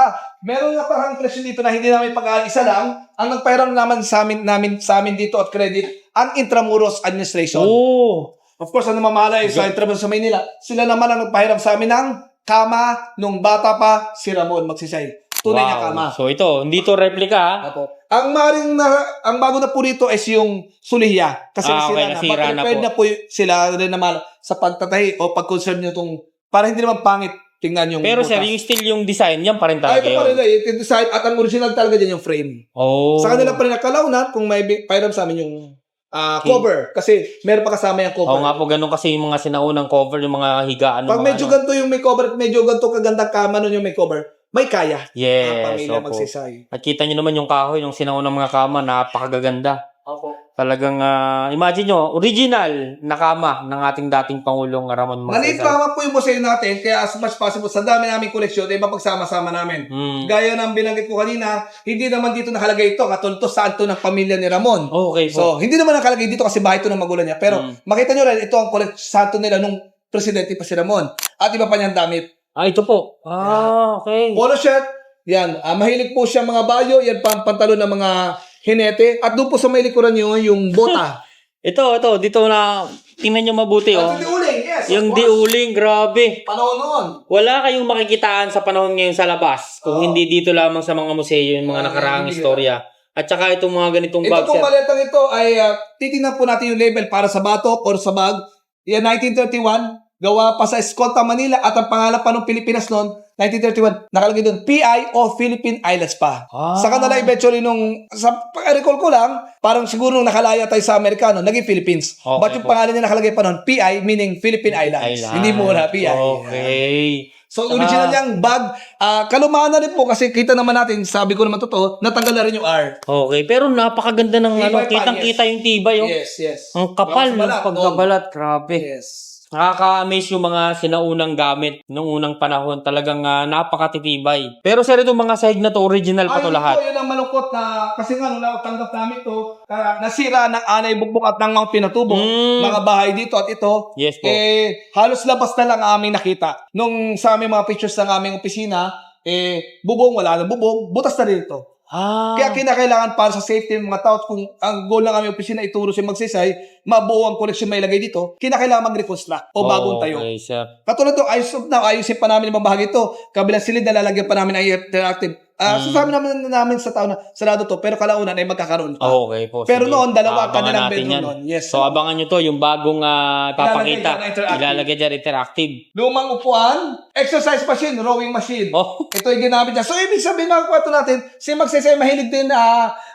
Speaker 2: Meron na parang impression dito na hindi namin pag-aisa lang. Ang nagpahiram naman sa amin dito at credit, ang Intramuros Administration.
Speaker 3: Oh!
Speaker 2: Of course, ang namamahala ay sa Intramuros sa Maynila. Sila naman ang nagpahiram sa amin ng kama nung bata pa si Ramon Magsisay. Tunay na kama.
Speaker 3: So ito, hindi to replica ha?
Speaker 2: Apo. Ang bago na po rito is yung suliya. Kasi
Speaker 3: nasira na
Speaker 2: prepared na po sila rin naman sa pagtatahi o pag-conserve nyo itong, para hindi naman pangit tingnan yung
Speaker 3: Pero sir,
Speaker 2: butas.
Speaker 3: yung still yung design, yan pa rin talaga
Speaker 2: Ito pa rin
Speaker 3: yun.
Speaker 2: ito design at ang original talaga dyan yung frame.
Speaker 3: Oh.
Speaker 2: Sa kanila pa rin nakalaunan kung may pairam sa amin yung cover. Kasi meron pa kasama yung cover.
Speaker 3: Oo nga po, ganun kasi yung mga sinaunang cover, yung mga higaan. ng
Speaker 2: Pag
Speaker 3: mga
Speaker 2: medyo ganito yung may cover at medyo ganito kagandang kama nun yung may cover, may kaya.
Speaker 3: Yes,
Speaker 2: Ang pamilya
Speaker 3: opo.
Speaker 2: Magsisay.
Speaker 3: At kita nyo naman yung kahoy, yung sinaunang mga kama, napakagaganda.
Speaker 2: Opo.
Speaker 3: Talagang, imagine nyo, original na kama ng ating dating Pangulong Ramon
Speaker 2: Maliit
Speaker 3: Magsaysay.
Speaker 2: pa po yung museo natin, kaya as much possible, sa dami naming koleksyon, ay mapagsama-sama namin. Gaya ng binanggit ko kanina, hindi naman dito nakalagay ito, katulad to santo ng pamilya ni Ramon.
Speaker 3: Okay po.
Speaker 2: So, hindi naman nakalagay dito kasi bahay ito ng magulang niya. Pero, makita nyo rin, ito ang santo nila nung presidente pa si Ramon. At iba pa niyang damit.
Speaker 3: Ito po. Okay.
Speaker 2: Polo shirt, yan. Mahilig po siya mga bayo, yan pa ang pantalon ng mga hinete. At doon po sa may likuran nyo, yung bota.
Speaker 3: Ito, dito na, tingnan nyo mabuti,
Speaker 2: At yung diuling, yes.
Speaker 3: Yung
Speaker 2: of course.
Speaker 3: diuling, grabe.
Speaker 2: Panahon noon.
Speaker 3: Wala kayong makikitaan sa panahon ngayon sa labas kung hindi dito lamang sa mga museo yung mga nakaraang
Speaker 2: hindi.
Speaker 3: istorya. At saka itong mga ganitong
Speaker 2: Ito
Speaker 3: bag,
Speaker 2: pong
Speaker 3: sir.
Speaker 2: maletang ito ay titingnan po natin yung label para sa batok or sa bag. Yan, 1931. Gawa pa sa Escolta, Manila at ang pangalan pa ng Pilipinas noon, 1931, nakalagay doon, PI o Philippine Islands pa. Sa kanila eventually sa recall ko lang, parang siguro nung nakalaya tayo sa Amerikano, naging Philippines.
Speaker 3: Okay
Speaker 2: But yung
Speaker 3: po.
Speaker 2: pangalan niya nakalagay pa noon, PI meaning Philippine Islands. Hindi muna PI.
Speaker 3: Okay.
Speaker 2: So, original niyang bag. Kalumaan na rin po kasi kita naman natin, sabi ko naman totoo, natanggal na rin yung R.
Speaker 3: Okay, pero napakaganda ng
Speaker 2: Tibay pa,
Speaker 3: kitang-kita yung tibay, oh.
Speaker 2: Yes.
Speaker 3: Ang kapal ng
Speaker 2: Balat,
Speaker 3: pagkabalat, grabe.
Speaker 2: Yes.
Speaker 3: Nakaka-amaze yung mga sinaunang gamit nung unang panahon. Talagang napakatitibay. Pero sir, itong mga sahig na to, original pa to lahat.
Speaker 2: Yun ang malungkot na, kasi nga nung natanggap namin to, nasira ng anay bugbog at ng mga pinatubong, mga bahay dito at ito.
Speaker 3: Yes po.
Speaker 2: Halos labas na lang ang aming nakita. Nung sa aming mga pictures ng aming opisina, bubong, wala na bubong, butas na rin ito. Kaya kinakailangan para sa safety ng mga tao, kung ang goal ng aming opisina ituro si Magsaysay, mabuo ang koleksyon may ilagay dito, kinakailangan mag-reconstruct o bagong tayo.
Speaker 3: Okay, sir.
Speaker 2: Katulad to, ayusin pa namin yung bahagi ito. Kabilang silid na lalagyan pa namin ang interactive. Sasabi namin sa tao na sarado to, pero kalaunan ay magkakaroon pa.
Speaker 3: Okay po.
Speaker 2: Pero
Speaker 3: sige.
Speaker 2: noon, dalawa
Speaker 3: Abangan
Speaker 2: kanilang
Speaker 3: natin
Speaker 2: bedroom
Speaker 3: yan.
Speaker 2: noon. Yes.
Speaker 3: So, abangan nyo to, yung bagong papakita.
Speaker 2: Ilalagay dyan, interactive.
Speaker 3: Ilalagay dyan, interactive.
Speaker 2: Lumang upuan, exercise machine, rowing machine.
Speaker 3: Oh.
Speaker 2: Ito yung ginamit niya. So, ibig sabihin mga kwato natin, si Magsaysay mahilig din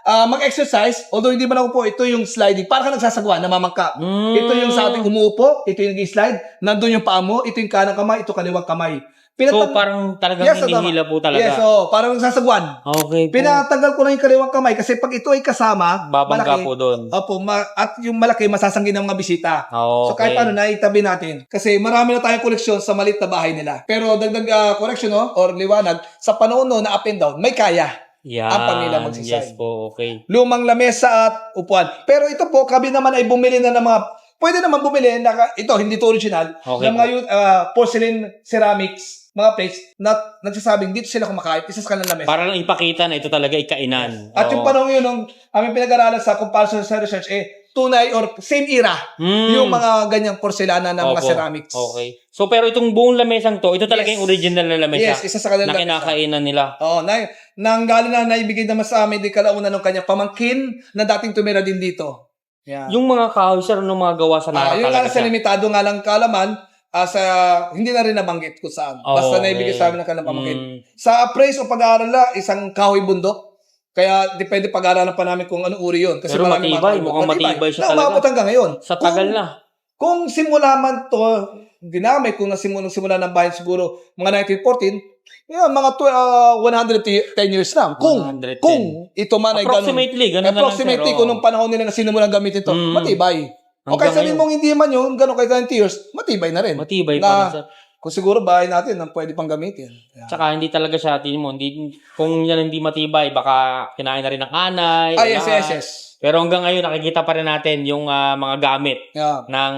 Speaker 2: mag-exercise, although hindi man upo, ito yung sliding. Para ka nagsasagwa, namamangka. Ito yung sa ating umuupo, ito yung slide, nandun yung paa mo, ito yung kanang kamay, ito kaliwang kamay.
Speaker 3: So, parang talagang hinihila po talaga.
Speaker 2: Yes, parang nagsasagwan.
Speaker 3: Okay po.
Speaker 2: Pinatanggal ko na yung kaliwang kamay kasi pag ito ay kasama,
Speaker 3: Babangga po doon.
Speaker 2: Opo, at yung malaki masasanggi ng mga bisita.
Speaker 3: Okay.
Speaker 2: So kahit paano, naitabi natin. Kasi marami na tayong koleksyon sa maliit na bahay nila. Pero dagdag correction or liwanag, sa panahon no, na up and down, may kaya.
Speaker 3: Yan.
Speaker 2: Ang pamilya Magsaysay.
Speaker 3: Yes po, okay.
Speaker 2: Lumang lamesa at upuan. Pero ito po, kami naman ay bumili na ng mga, pwede naman bumili, ito, hindi to original,
Speaker 3: Okay
Speaker 2: ng mga porcelain ceramics, mga plates, na nagsasabing dito sila kumakain, isa sa kanilang lamesa.
Speaker 3: Para lang ipakita na ito talaga ay kainan.
Speaker 2: At yung panahon yun, nung aming pinag-aralan sa comparison sa research, tunay or same era, yung mga ganyang porcelana ng mga ceramics.
Speaker 3: Okay. So, pero itong buong lamesang to, ito talaga yung original na lamesa.
Speaker 2: Yes, isa sa kanilang
Speaker 3: na kinakainan nila.
Speaker 2: Nanggaling na naibigay naman sa amin, di kalauna ng kanyang pamangkin na dating tumira din dito. Yeah.
Speaker 3: Yung mga kahoy, sir, nung mga gawa sa nara
Speaker 2: Yung
Speaker 3: talaga
Speaker 2: sa limitado nga lang kaalaman, hindi na rin nabanggit kung saan. Basta naibigay sa amin ng kanyang pamangkin. Sa appraise o pag-aaral isang kahoy bundok. Kaya depende pag-aaralan pa namin kung anong uri yun. Kasi
Speaker 3: pero
Speaker 2: maraming
Speaker 3: matibay, mukhang matibay siya talaga.
Speaker 2: Umabot hanggang ngayon.
Speaker 3: Sa tagal na.
Speaker 2: Kung simula man to ginamit, kung simula ng bayan siguro mga 1914, mga 110 years na. Kung ito man ay ganun. Approximately, kung nung panahon nila na sinimulan gamitin ito, matibay. O kaya sabihin mong hindi man yun, gano'n kay 20 years, matibay na rin.
Speaker 3: Matibay pa rin, sir.
Speaker 2: Kung siguro bahay natin na pwede pang gamitin. Yeah.
Speaker 3: Tsaka hindi talaga siya, kung yan hindi matibay, baka kinain na rin ng anay.
Speaker 2: Yes.
Speaker 3: Pero hanggang ngayon, nakikita pa rin natin yung mga gamit ng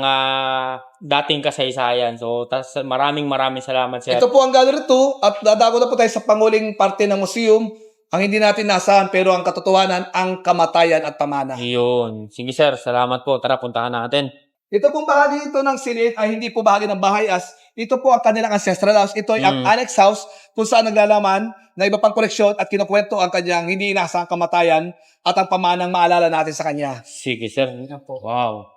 Speaker 3: dating kasaysayan. So, maraming salamat, sir.
Speaker 2: Ito po ang gallery 2 at dadago na po tayo sa panguling parte ng museum. Ang hindi natin nasaan pero ang katotohanan, ang kamatayan at pamana.
Speaker 3: Yun. Sige, sir. Salamat po. Tara, puntahan natin.
Speaker 2: Ito pong bahagi ito ng silid ay hindi po bahagi ng bahay ito po ang kanilang ancestral house. Ito ay ang annex house kung saan naglalaman na iba pang koleksyon at kinukwento ang kanyang hindi inaasahang kamatayan at ang pamanang maalala natin sa kanya.
Speaker 3: Sige, sir. Wow.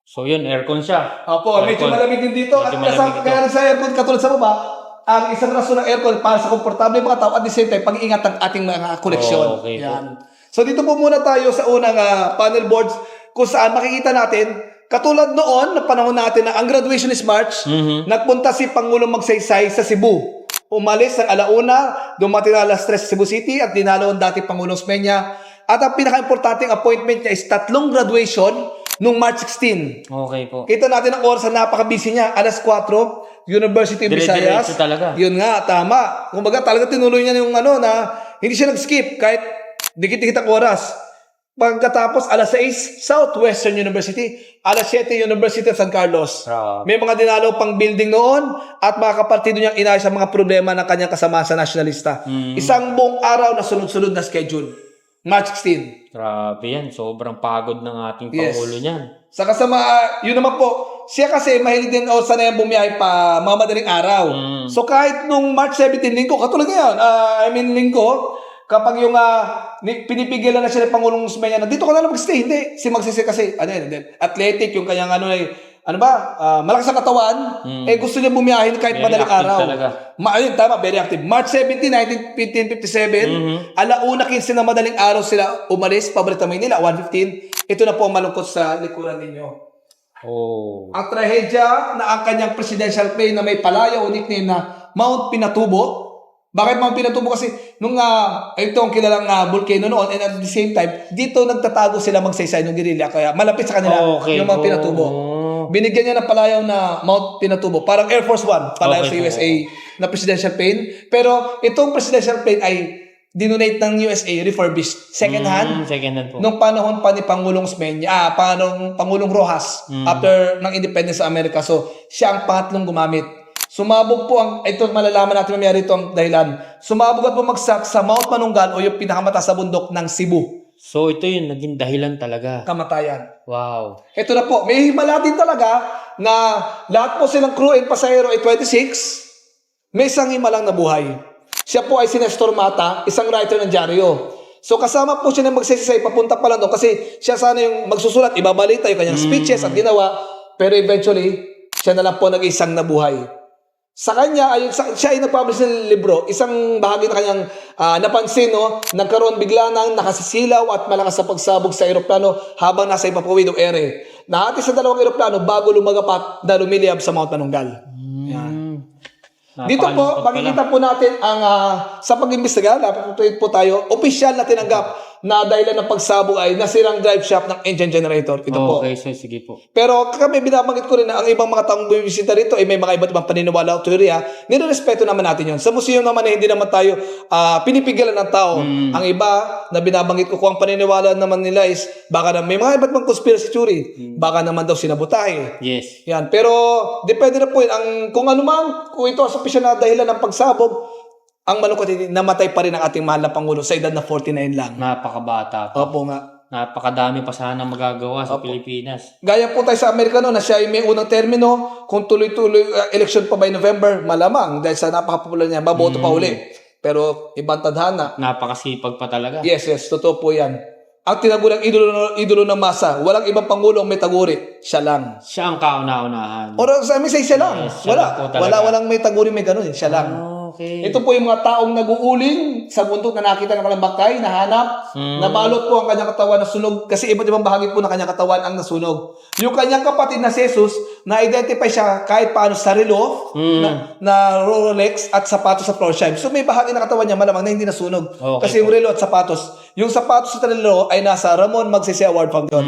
Speaker 3: So, yun. Aircon siya.
Speaker 2: Opo, medyo malamig din dito. At kaya sa aircon, katulad sa baba, ang isang rason ng aircon para sa komportable mga tao at the same time, pag-iingat ang ating mga koleksyon.
Speaker 3: Okay.
Speaker 2: Yan. So, dito po muna tayo sa unang panel boards kung saan makikita natin katulad noon, na panahon natin na ang graduation is March, nagpunta si Pangulong Magsaysay sa Cebu. Umalis ng alauna, dumating na alas 3 sa Cebu City at dinalo ang dating Pangulong Osmeña At ang pinaka-importanting appointment niya is 3 graduation nung March 16.
Speaker 3: Okay po.
Speaker 2: Kita natin ang oras na napaka-busy niya. Alas 4, University of Visayas.
Speaker 3: Dire-diretso talaga.
Speaker 2: Yun nga, tama. Kumbaga talaga tinuloy niya yung na hindi siya nag-skip kahit dikit-dikit ang oras. Pagkatapos, alas 6, Southwestern University. Alas 7, University of San Carlos. May mga dinalaw pang building noon at mga kapartido niyang inayos ang mga problema ng kanyang kasama sa nasyonalista. Isang buong araw na sunod-sunod na schedule. March 16.
Speaker 3: Grabe yan. Sobrang pagod ng ating Pangulo niyan.
Speaker 2: Sa kasama, yun naman po, siya kasi mahilig din o sanay bumiyahe pa mga madaling araw. So kahit nung March 17, linggo, katulad ngayon, linggo, kapag yung pinipigilan na siya ng Pangulong Osmeña na dito ka na lang mag-stay. Hindi. Si Magsisi kasi, athletic, yung kanyang malakas sa katawan, gusto niya bumiyahin kahit
Speaker 3: Very
Speaker 2: madaling
Speaker 3: active
Speaker 2: araw.
Speaker 3: talaga.
Speaker 2: Ayun, tama, very active. March 17, 1557, alauna 15 na madaling araw sila umalis, paborito Maynila, 1:15. Ito na po ang malungkot sa likuran ninyo.
Speaker 3: Oh.
Speaker 2: Ang trahedya na ang kanyang presidential plane na may palaya o nickname na Mount Pinatubo. Bakit Mount Pinatubo? Kasi nung ito ang kilalang volcano noon and at the same time, dito nagtatago sila Magsaysay ng guerrilla. Kaya malapit sa kanila yung Mount Pinatubo. Binigyan niya ng palayaw na Mount Pinatubo. Parang Air Force One, palayaw sa USA na presidential plane. Pero itong presidential plane ay dinonate ng USA, refurbished, second hand.
Speaker 3: Second hand po.
Speaker 2: Nung panahon pa ni Pangulong Osmeña, Pangulong Rojas, after ng independence sa Amerika. So, siya ang pangatlong gumamit. Sumabog po ito malalaman natin mamaya rito ang dahilan. Sumabog at bumagsak sa Mount Manunggal o yung pinakamataas sa bundok ng Cebu.
Speaker 3: So, ito yung naging dahilan talaga.
Speaker 2: Kamatayan.
Speaker 3: Wow.
Speaker 2: Ito na po, may himala din talaga na lahat po silang crew and pasahero ay 26. May isang himalang nabuhay. Siya po ay si Nestor Mata, isang writer ng dyaryo. So kasama po siya ng Magsaysay, papunta pa lang doon kasi siya sana yung magsusulat, ibabalita yung kanyang speeches at ginawa, pero eventually, siya na lang po nag-isang nabuhay. Sa kanya, siya ay nag-publish ng libro, isang bahagi na kanyang napansin, nagkaroon bigla ng nakasisilaw at malakas sa pagsabog sa eroplano habang nasa ipapawid o ere. Nahati sa 2 eroplano bago lumagapat na lumiliyab sa Mount Manunggal. Yan. Dito po, makikita po natin ang sa pag-imbestiga, napatutuit po tayo, opisyal na tinanggap na dahilan ng pagsabog ay nasirang drive shaft ng engine generator. Ito po.
Speaker 3: Okay, so sige po.
Speaker 2: Pero kami binabanggit ko rin na ang ibang mga taong bumisita rito ay may mga iba't ibang paniniwala o teorya. Nirerespeto naman natin yun. Sa museum naman hindi naman tayo pinipigilan ng tao. Ang iba na binabanggit ko kung ang paniniwala naman nila is baka na may mga iba't ibang conspiracy theory. Baka naman daw sinabutahe.
Speaker 3: Yes.
Speaker 2: Yan. Pero depende na po yun. Kung ano man, kung ito ang opisyal na dahilan ng pagsabog, ang malungkot namatay pa rin ang ating mahal na Pangulo sa edad na 49 lang.
Speaker 3: Napakabata pa.
Speaker 2: Opo nga.
Speaker 3: Napakadami pa sana magagawa sa Pilipinas.
Speaker 2: Gaya po tayo sa Amerika na siya ay may unang termino, kung tuloy-tuloy election pa by November, malamang dahil sa napaka-popular niya, baboto pa uli. Pero ibang tadhana.
Speaker 3: Napakasipag pa talaga.
Speaker 2: Yes, totoo po yan. Ang tinagulang idolo ng masa, walang ibang Pangulo ang may taguri, siya lang.
Speaker 3: Siya ang kauna-unahan.
Speaker 2: Or sa amin say siya lang.
Speaker 3: Yes, siya lang po talaga.
Speaker 2: Walang may taguri, may ganun. Siya lang.
Speaker 3: Okay.
Speaker 2: Ito po yung mga taong nag-uuling sa bundok na nakita ng kanyang bangkay, nahanap, nabalot po ang kanyang katawan na sunog kasi iba't ibang bahagi po ng kanyang katawan ang nasunog. Yung kanyang kapatid na si Jesus, na-identify siya kahit paano sa relo, na Rolex at sapatos sa floor shine. So may bahagi ng katawan niya malamang na hindi nasunog.
Speaker 3: Okay.
Speaker 2: Kasi yung relo at sapatos, yung sapatos sa relo ay nasa Ramon Magsaysay Award Foundation.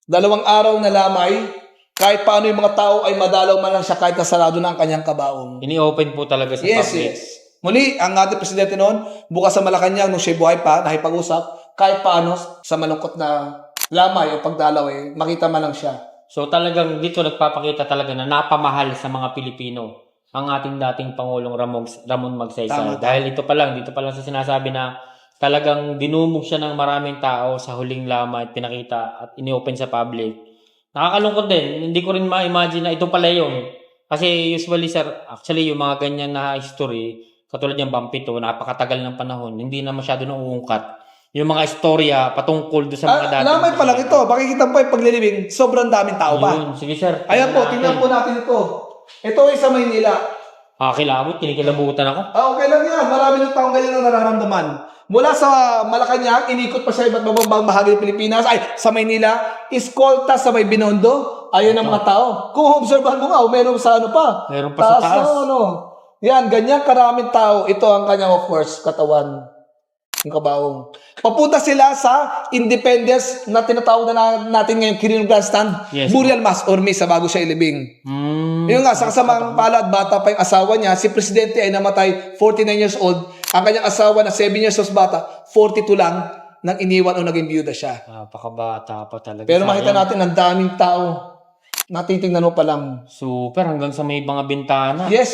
Speaker 2: 2 araw na lamay, kahit paano yung mga tao ay madalaw man lang siya kahit nasarado na ang kanyang kabaong.
Speaker 3: Ini-open po talaga sa public.
Speaker 2: Yes. Muli, ang ating presidente noon, bukas sa Malacanang, nung siya buhay pa, nakipag-usap, kahit paano sa malungkot na lamay o pagdalaw, makita man lang siya.
Speaker 3: So talagang dito nagpapakita talaga na napamahal sa mga Pilipino ang ating dating Pangulong Ramon Magsaysay. Dahil dito pa lang sa sinasabi na talagang dinumog siya ng maraming tao sa huling lamay at pinakita at ini-open sa public. Nakakalungkot din. Hindi ko rin ma-imagine na ito pala yun. Kasi usually, sir, actually, yung mga ganyan na history, katulad yung Bampito, napakatagal ng panahon, hindi na masyado na uungkat. Yung mga istorya patungkol doon sa mga dati.
Speaker 2: Lamay pa lang ito. Makikita po yung paglilibing, sobrang daming tao pa.
Speaker 3: Yun. Sige, sir.
Speaker 2: Ayan po, tingnan po natin ito. Ito ay sa Maynila.
Speaker 3: Kilabot, kinikilabutan ako.
Speaker 2: Okay lang yan. Marami ng taong ganyan ang nararamdaman. Mula sa Malacanang, inikot pa sa iba't ibang bahagi ng Pilipinas, sa Maynila, iskolta sa may Binondo. Ayun ang mga tao. Kung obserbahan mo nga, meron sa pa.
Speaker 3: Meron pa sa taas.
Speaker 2: Yan, ganyan karaming tao. Ito ang kanyang, of course, katawan. Yung kabaong. Papunta sila sa Independence na tinatawag na natin ngayon, Quirino Grandstand,
Speaker 3: Yes.
Speaker 2: burial mass or misa bago siya ilibing. Yun nga, sa kasamang palad, bata pa yung asawa niya, si Presidente ay namatay 49 years old, ang kanyang asawa na 7 years old bata, 42 lang, nang iniwan o naging byuda siya.
Speaker 3: Napakabata pa talaga.
Speaker 2: Pero makita
Speaker 3: Sayang.
Speaker 2: natin, ang daming tao. Natitingnan mo pa lang.
Speaker 3: Super, hanggang sa may mga bintana.
Speaker 2: Yes.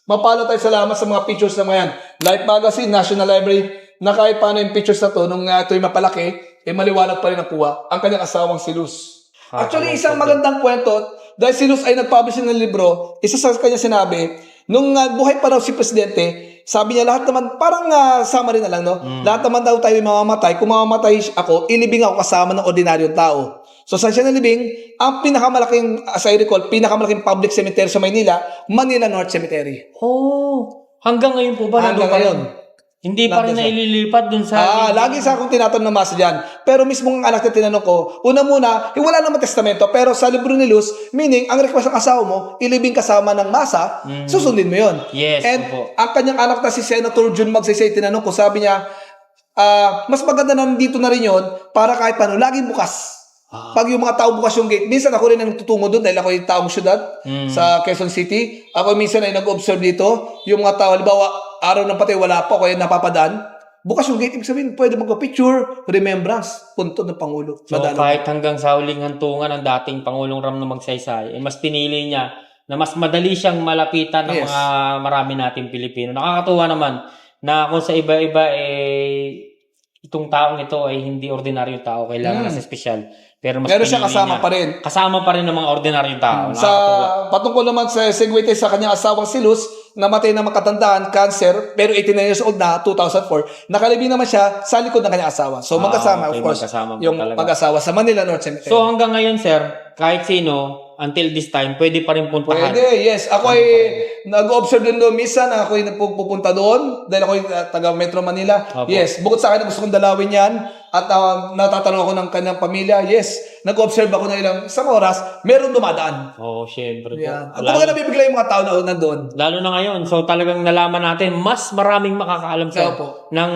Speaker 2: Mapalo tayo, salamat sa mga pictures na mga yan. Life Magazine, National Library, na kahit paano yung pictures na to, nung ito'y mapalaki, maliwanag pa rin ang kuha, ang kanyang asawang si Luz. Actually, isang magandang kwento, dahil si Luz ay nag-publish ng libro, isa sa kanya sinabi, nung buhay pa raw si Presidente, sabi niya lahat naman, parang summary na lang, no? Lahat naman daw tayo mamamatay. Kung mamamatay ako, ilibing ako kasama ng ordinaryong tao. So, saan siya nalibing? Ang pinakamalaking, as I recall, pinakamalaki public cemetery sa Maynila, Manila North Cemetery.
Speaker 3: Oh, hanggang ngayon po ba?
Speaker 2: Hanggang
Speaker 3: Nandun pa rin?
Speaker 2: ngayon.
Speaker 3: Hindi pa rin
Speaker 2: Nandun siya.
Speaker 3: naililipat dun sa...
Speaker 2: Lagi sa akong tinatanong na masa dyan. Pero mismong anak na tinanong ko, una muna, wala naman testamento, pero sa libro ni Luz, meaning, ang request ng asawa mo, ilibing kasama ng masa, susundin mo yun.
Speaker 3: Yes,
Speaker 2: And
Speaker 3: opo.
Speaker 2: ang kanyang anak na si Senator Jun Magsaysay, tinanong ko, sabi niya, mas maganda na nandito na rin yun, para kahit paano, laging bukas. Pag yung mga tao bukas yung gate, minsan ako rin ang tutungo doon dahil ako yung taong syudad sa Quezon City. Ako minsan ay nag-observe dito. Yung mga tao, halimbawa, araw ng patay, wala pa, kaya napapadaan. Bukas yung gate, ibig sabihin, pwede magpa-picture, remembrance, punto ng Pangulo.
Speaker 3: So,
Speaker 2: Madalo.
Speaker 3: kahit hanggang sa huling hantungan ng dating Pangulong Ramon Magsaysay, mas pinili niya na mas madali siyang malapitan ng
Speaker 2: Yes.
Speaker 3: mga marami nating Pilipino. Nakakatuwa naman na kung sa iba-iba, itong taong ito ay hindi ordinaryong tao, kailangan nasa espesyal. Pero mas
Speaker 2: Pero siya
Speaker 3: pinili
Speaker 2: kasama
Speaker 3: niya.
Speaker 2: pa rin.
Speaker 3: Kasama pa rin ng mga ordinaryong tao.
Speaker 2: Sa patungkol naman sa segue tayo sa kanyang asawang si Luz, namatay na makatandaan, cancer, pero 89 years old na, 2004. Nakalibing naman siya sa likod ng kanyang asawa. So magkasama,
Speaker 3: okay,
Speaker 2: of course,
Speaker 3: magkasama po
Speaker 2: yung
Speaker 3: talaga.
Speaker 2: mag-asawa sa Manila North Cemetery.
Speaker 3: So hanggang ngayon, sir, kahit sino, until this time, pwede pa rin puntahan.
Speaker 2: Pwede, yes. Ako ay nag-observe din doon minsan na ako ay nagpupunta doon dahil ako ay taga Metro Manila.
Speaker 3: Opo.
Speaker 2: Yes, bukod sa akin gusto kong dalawin yan at natatanong ako ng kanyang pamilya. Yes, nag-observe ako ng isang oras, meron dumadaan.
Speaker 3: Oo, syempre po.
Speaker 2: Yan. At kumbaga nabibigla yung mga tao na nandun.
Speaker 3: Lalo na ngayon, so talagang nalaman natin, mas maraming makakaalam sa
Speaker 2: Opo.
Speaker 3: ng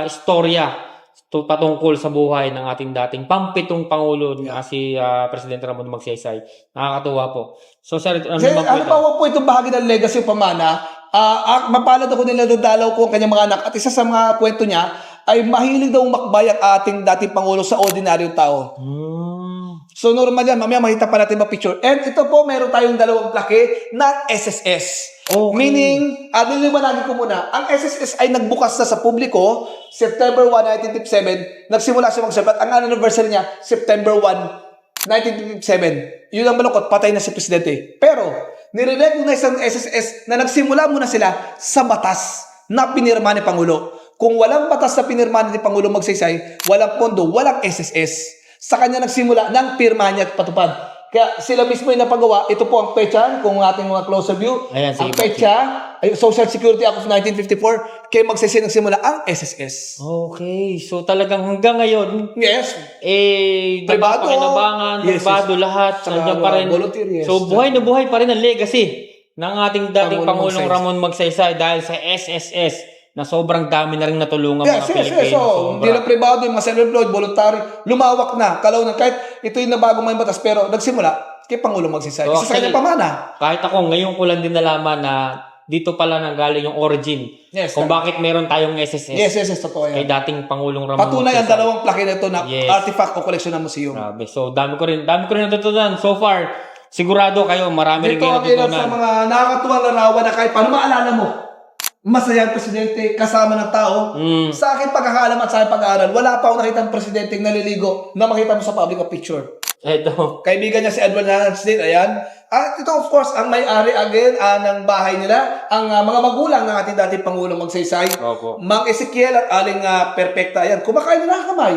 Speaker 3: istorya patungkol sa buhay ng ating dating pampitong Pangulo na si Presidente Ramon Magsaysay. Nakakatuwa po. So, sir, ano
Speaker 2: Kasi
Speaker 3: naman po ito?
Speaker 2: halimbawa po itong bahagi ng legacy o pamana, mapalad ako nila dadalaw ko ang kanyang mga anak at isa sa mga kwento niya ay mahilig daw makbay ang ating dating Pangulo sa ordinaryong tao. So normal yan, mamaya makita pa natin picture. And ito po, meron tayong dalawang plake na SSS.
Speaker 3: Okay.
Speaker 2: Meaning, niliwanagin ko muna, ang SSS ay nagbukas na sa publiko September 1, 1957. Nagsimula siya mag-serve at ang anniversary niya, September 1, 1957. Yun ang malungkot, patay na si Presidente. Pero, nire-recognize ng SSS na nagsimula muna sila sa batas na pinirma ni Pangulo. Kung walang batas na pinirma ni Pangulo Magsaysay, walang pondo, walang SSS. Sa kanya nagsimula ng pirma niya at patupad. Kaya sila mismo yung napagawa. Ito po ang petsa, kung ating mga closer view.
Speaker 3: Ayan,
Speaker 2: Ang
Speaker 3: sige,
Speaker 2: petsa, ay Social Security Act of 1954, kaya Magsaysay nagsimula ang SSS.
Speaker 3: Okay. So, talagang hanggang ngayon,
Speaker 2: Yes.
Speaker 3: privado,
Speaker 2: Privado.
Speaker 3: pakinabangan,
Speaker 2: Yes,
Speaker 3: privado, lahat,
Speaker 2: Saka
Speaker 3: nandiyan pa rin.
Speaker 2: volunteer, yes.
Speaker 3: So, buhay na buhay pa rin ang legacy ng ating dating Pangulong
Speaker 2: Pangulong
Speaker 3: Ramon Magsaysay dahil sa SSS na sobrang dami na rin natulungan
Speaker 2: Yes,
Speaker 3: mga
Speaker 2: yes, yes.
Speaker 3: Pilipino.
Speaker 2: So, hindi lang privado, yung mga self-employed, voluntary, lumawak na, kalaw na. Kahit ito yung nabagong may batas, pero nagsimula kay Pangulong Magsaysay.
Speaker 3: So,
Speaker 2: Isa sa kanya pamana.
Speaker 3: Kahit ako, ngayon ko lang din nalaman na dito pala nanggaling yung origin.
Speaker 2: Yes,
Speaker 3: kung bakit meron tayong SSS.
Speaker 2: Yes, totoo
Speaker 3: Kay
Speaker 2: yan.
Speaker 3: dating Pangulong Ramon
Speaker 2: Patunay ang
Speaker 3: Magsaysay.
Speaker 2: dalawang plake na ito na
Speaker 3: Yes.
Speaker 2: artifact o collection ng museum.
Speaker 3: Grabe. So, dami ko rin natutunan. So far, sigurado kayo, marami rin
Speaker 2: Dito
Speaker 3: kayo
Speaker 2: ang ilan sa
Speaker 3: natutunan.
Speaker 2: mga nakakatuwang larawan na kahit paano maalala mo. Masaya ang presidente, kasama ng tao. Sa akin pagkakaalam at sa akin pag-aaral, wala pa akong nakita ang presidente naliligo na makita mo sa public a picture.
Speaker 3: Ito.
Speaker 2: Kaibigan niya si Edward Hernandez din, ayan. At ito of course, ang may-ari again ng bahay nila, ang mga magulang ng ating dating Pangulong Magsaysay.
Speaker 3: Opo.
Speaker 2: Mang Ezekiel at Aling Perfecta, ayan. Kumakain na nakakamay.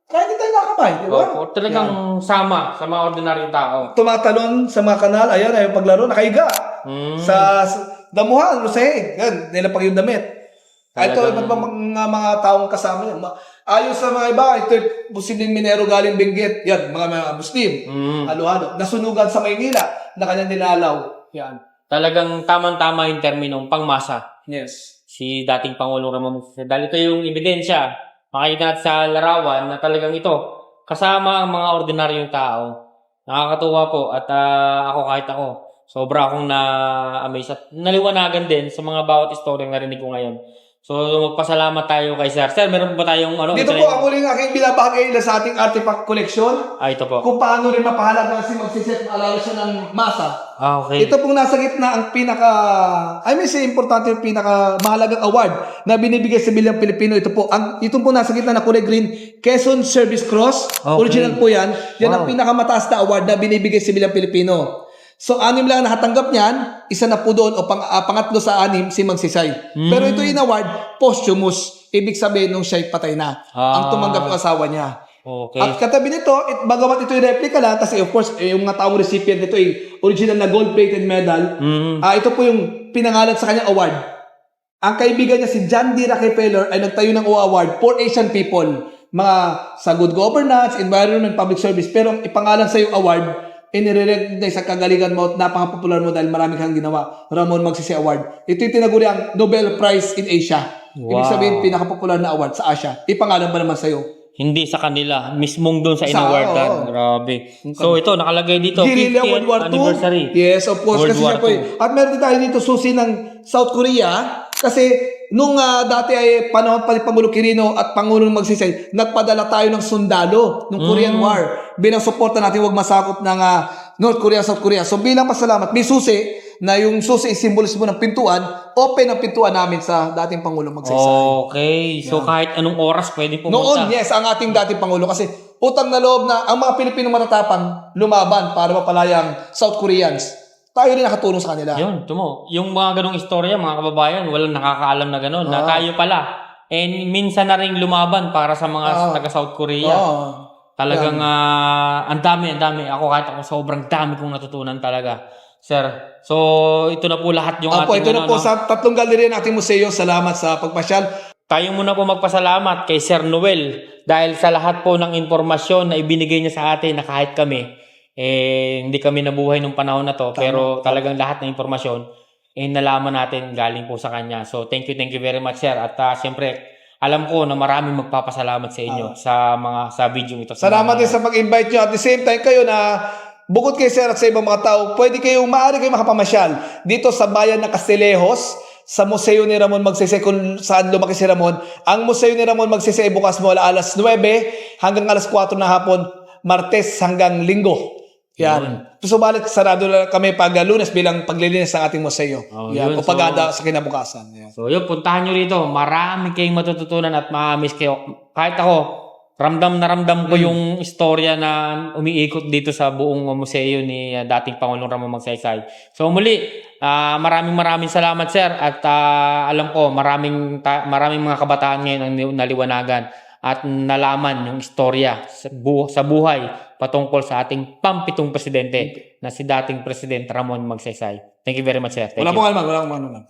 Speaker 2: Kaya hindi tayo nakakamay, di ba?
Speaker 3: Opo. Talagang sama sa mga ordinaryong tao.
Speaker 2: Tumatalon sa mga kanal, ayan, ay paglaro, nakaiga.
Speaker 3: Mm.
Speaker 2: Sa damuhan, lusay. Yan, nilapag yung damit. Ito,
Speaker 3: Talagang-
Speaker 2: iba't mga taong kasama niya. Ayon sa mga iba, ito posibleng minero galing Benguet. Yan, mga Muslim. Halo-halo. Nasunugan sa Maynila na kanyang nilalaw. Yan.
Speaker 3: Talagang tamang-tama yung terminong pangmasa.
Speaker 2: Yes.
Speaker 3: si dating Pangulong Ramon Magsaysay. Dahil ito yung ebidensya, makikita natin sa larawan na talagang ito, kasama ang mga ordinaryong tao. Nakakatuwa po at kahit ako, sobra akong na-amaze at naliwanagan din sa mga bawat istoryang narinig ko ngayon. So, magpasalamat tayo kay Sir. Sir, meron ba tayong
Speaker 2: Dito po ako rin aking binabahagi na sa ating artifact collection.
Speaker 3: Ito po.
Speaker 2: Kung paano rin mapahalaga si Magsaysay at maalala siya ng masa.
Speaker 3: Okay.
Speaker 2: Ito pong nasa gitna ang importante yung pinaka mahalagang award na binibigay sa Bilyang Pilipino. Ito po, ito po nasa gitna na kulay green, Quezon Service Cross.
Speaker 3: Okay.
Speaker 2: Original po yan. Yan ang
Speaker 3: Wow.
Speaker 2: pinakamataas na award na binibigay sa Bilyang Pilipino. So, 6 lang nakatanggap niyan, isa na po doon o pangatlo sa 6 si Magsaysay. Pero ito yung award, posthumous. Ibig sabihin nung siya'y patay na. Ang tumanggap yung asawa niya.
Speaker 3: Okay.
Speaker 2: At katabi nito, bagamat ito yung replica lang, kasi of course, yung mga taong recipient nito ay original na gold-plated medal. Ito po yung pinangalan sa kanyang award. Ang kaibigan niya si John D. Rockefeller ay nagtayo ng award for Asian people. Mga sa good governance, environment, public service. Pero ang ipangalan sa yung award, inirecognize sa kagalingan mo at napaka-popular mo dahil marami kang ginawa. Ramon Magsaysay Award. Ito yung tinaguri ang Nobel Prize in Asia. Ibig
Speaker 3: Wow.
Speaker 2: sabihin, pinaka-popular na award sa Asia. Ipangalan ba naman sa'yo?
Speaker 3: Hindi sa kanila, mismong doon sa
Speaker 2: Sa-
Speaker 3: inawardan.
Speaker 2: oo.
Speaker 3: Grabe. So ito, nakalagay dito,
Speaker 2: Guerrilla
Speaker 3: 50th
Speaker 2: World War II.
Speaker 3: anniversary.
Speaker 2: Yes, of course.
Speaker 3: World
Speaker 2: Kasi
Speaker 3: War
Speaker 2: siya po at meron din tayo dito susi ng South Korea. Kasi nung dati ay panahon pa ni Pangulo Quirino at Pangulong Magsaysay, nagpadala tayo ng sundalo ng Korean War. Bilang suporta natin huwag masakop ng North Korea, South Korea. So bilang pasalamat, may susi na yung susi is simbolismo ng pintuan, open ang pintuan namin sa dating Pangulong Magsaysay.
Speaker 3: Okay. So kahit anong oras pwede pumunta.
Speaker 2: Noon, yes, ang ating dating Pangulo kasi utang na loob na ang mga Pilipino matatapang lumaban para mapalaya ang South Koreans. Tayo rin nakatulong sa kanila.
Speaker 3: Yun, tumo. Yung mga ganong istorya, mga kababayan, walang nakakaalam na ganon. Na tayo pala. And minsan na rin lumaban para sa mga taga South Korea.
Speaker 2: Oo.
Speaker 3: Talagang ang dami. Ako kahit ako sobrang dami kong natutunan talaga. Sir, so ito na po lahat yung
Speaker 2: Opo,
Speaker 3: ating
Speaker 2: ito na po sa tatlong galerya ng ating museo. Salamat sa pagpasyal.
Speaker 3: Tayo muna po magpasalamat kay Sir Noel dahil sa lahat po ng informasyon na ibinigay niya sa atin na kahit kami, hindi kami nabuhay nung panahon na to. Pero talagang lahat ng informasyon, nalaman natin galing po sa kanya. So thank you very much, Sir. At siyempre, alam ko na maraming magpapasalamat sa inyo sa video ito.
Speaker 2: Salamat din sa pag-invite nyo. At the same time kayo na bukod kay Sir at sa ibang mga tao, maaari kayo makapamasyal dito sa bayan ng Castillejos, sa Museo ni Ramon Magsaysay kung saan lumaki si Ramon. Ang Museo ni Ramon Magsaysay bukas mula alas 9 hanggang alas 4 ng hapon, Martes hanggang Linggo. Yan. Subalit, sarado lang kami pag Lunes bilang paglilinis ng ating museo. Yan.
Speaker 3: yun.
Speaker 2: O pag-ada sa kinabukasan. Yan.
Speaker 3: So yun, puntahan nyo rito. Marami kayong matututunan at ma-miss kayo. Kahit ako, ramdam na ramdam ko yung istorya na umiikot dito sa buong museo ni dating Pangulong Ramon Magsaysay. So muli, maraming salamat, Sir. At alam ko, maraming mga kabataan ngayon ang naliwanagan at nalaman yung istorya sa buhay patungkol sa ating pampitong presidente na si dating President Ramon Magsaysay. Thank you very much, Sir. Thank you.
Speaker 2: Wala pong alam.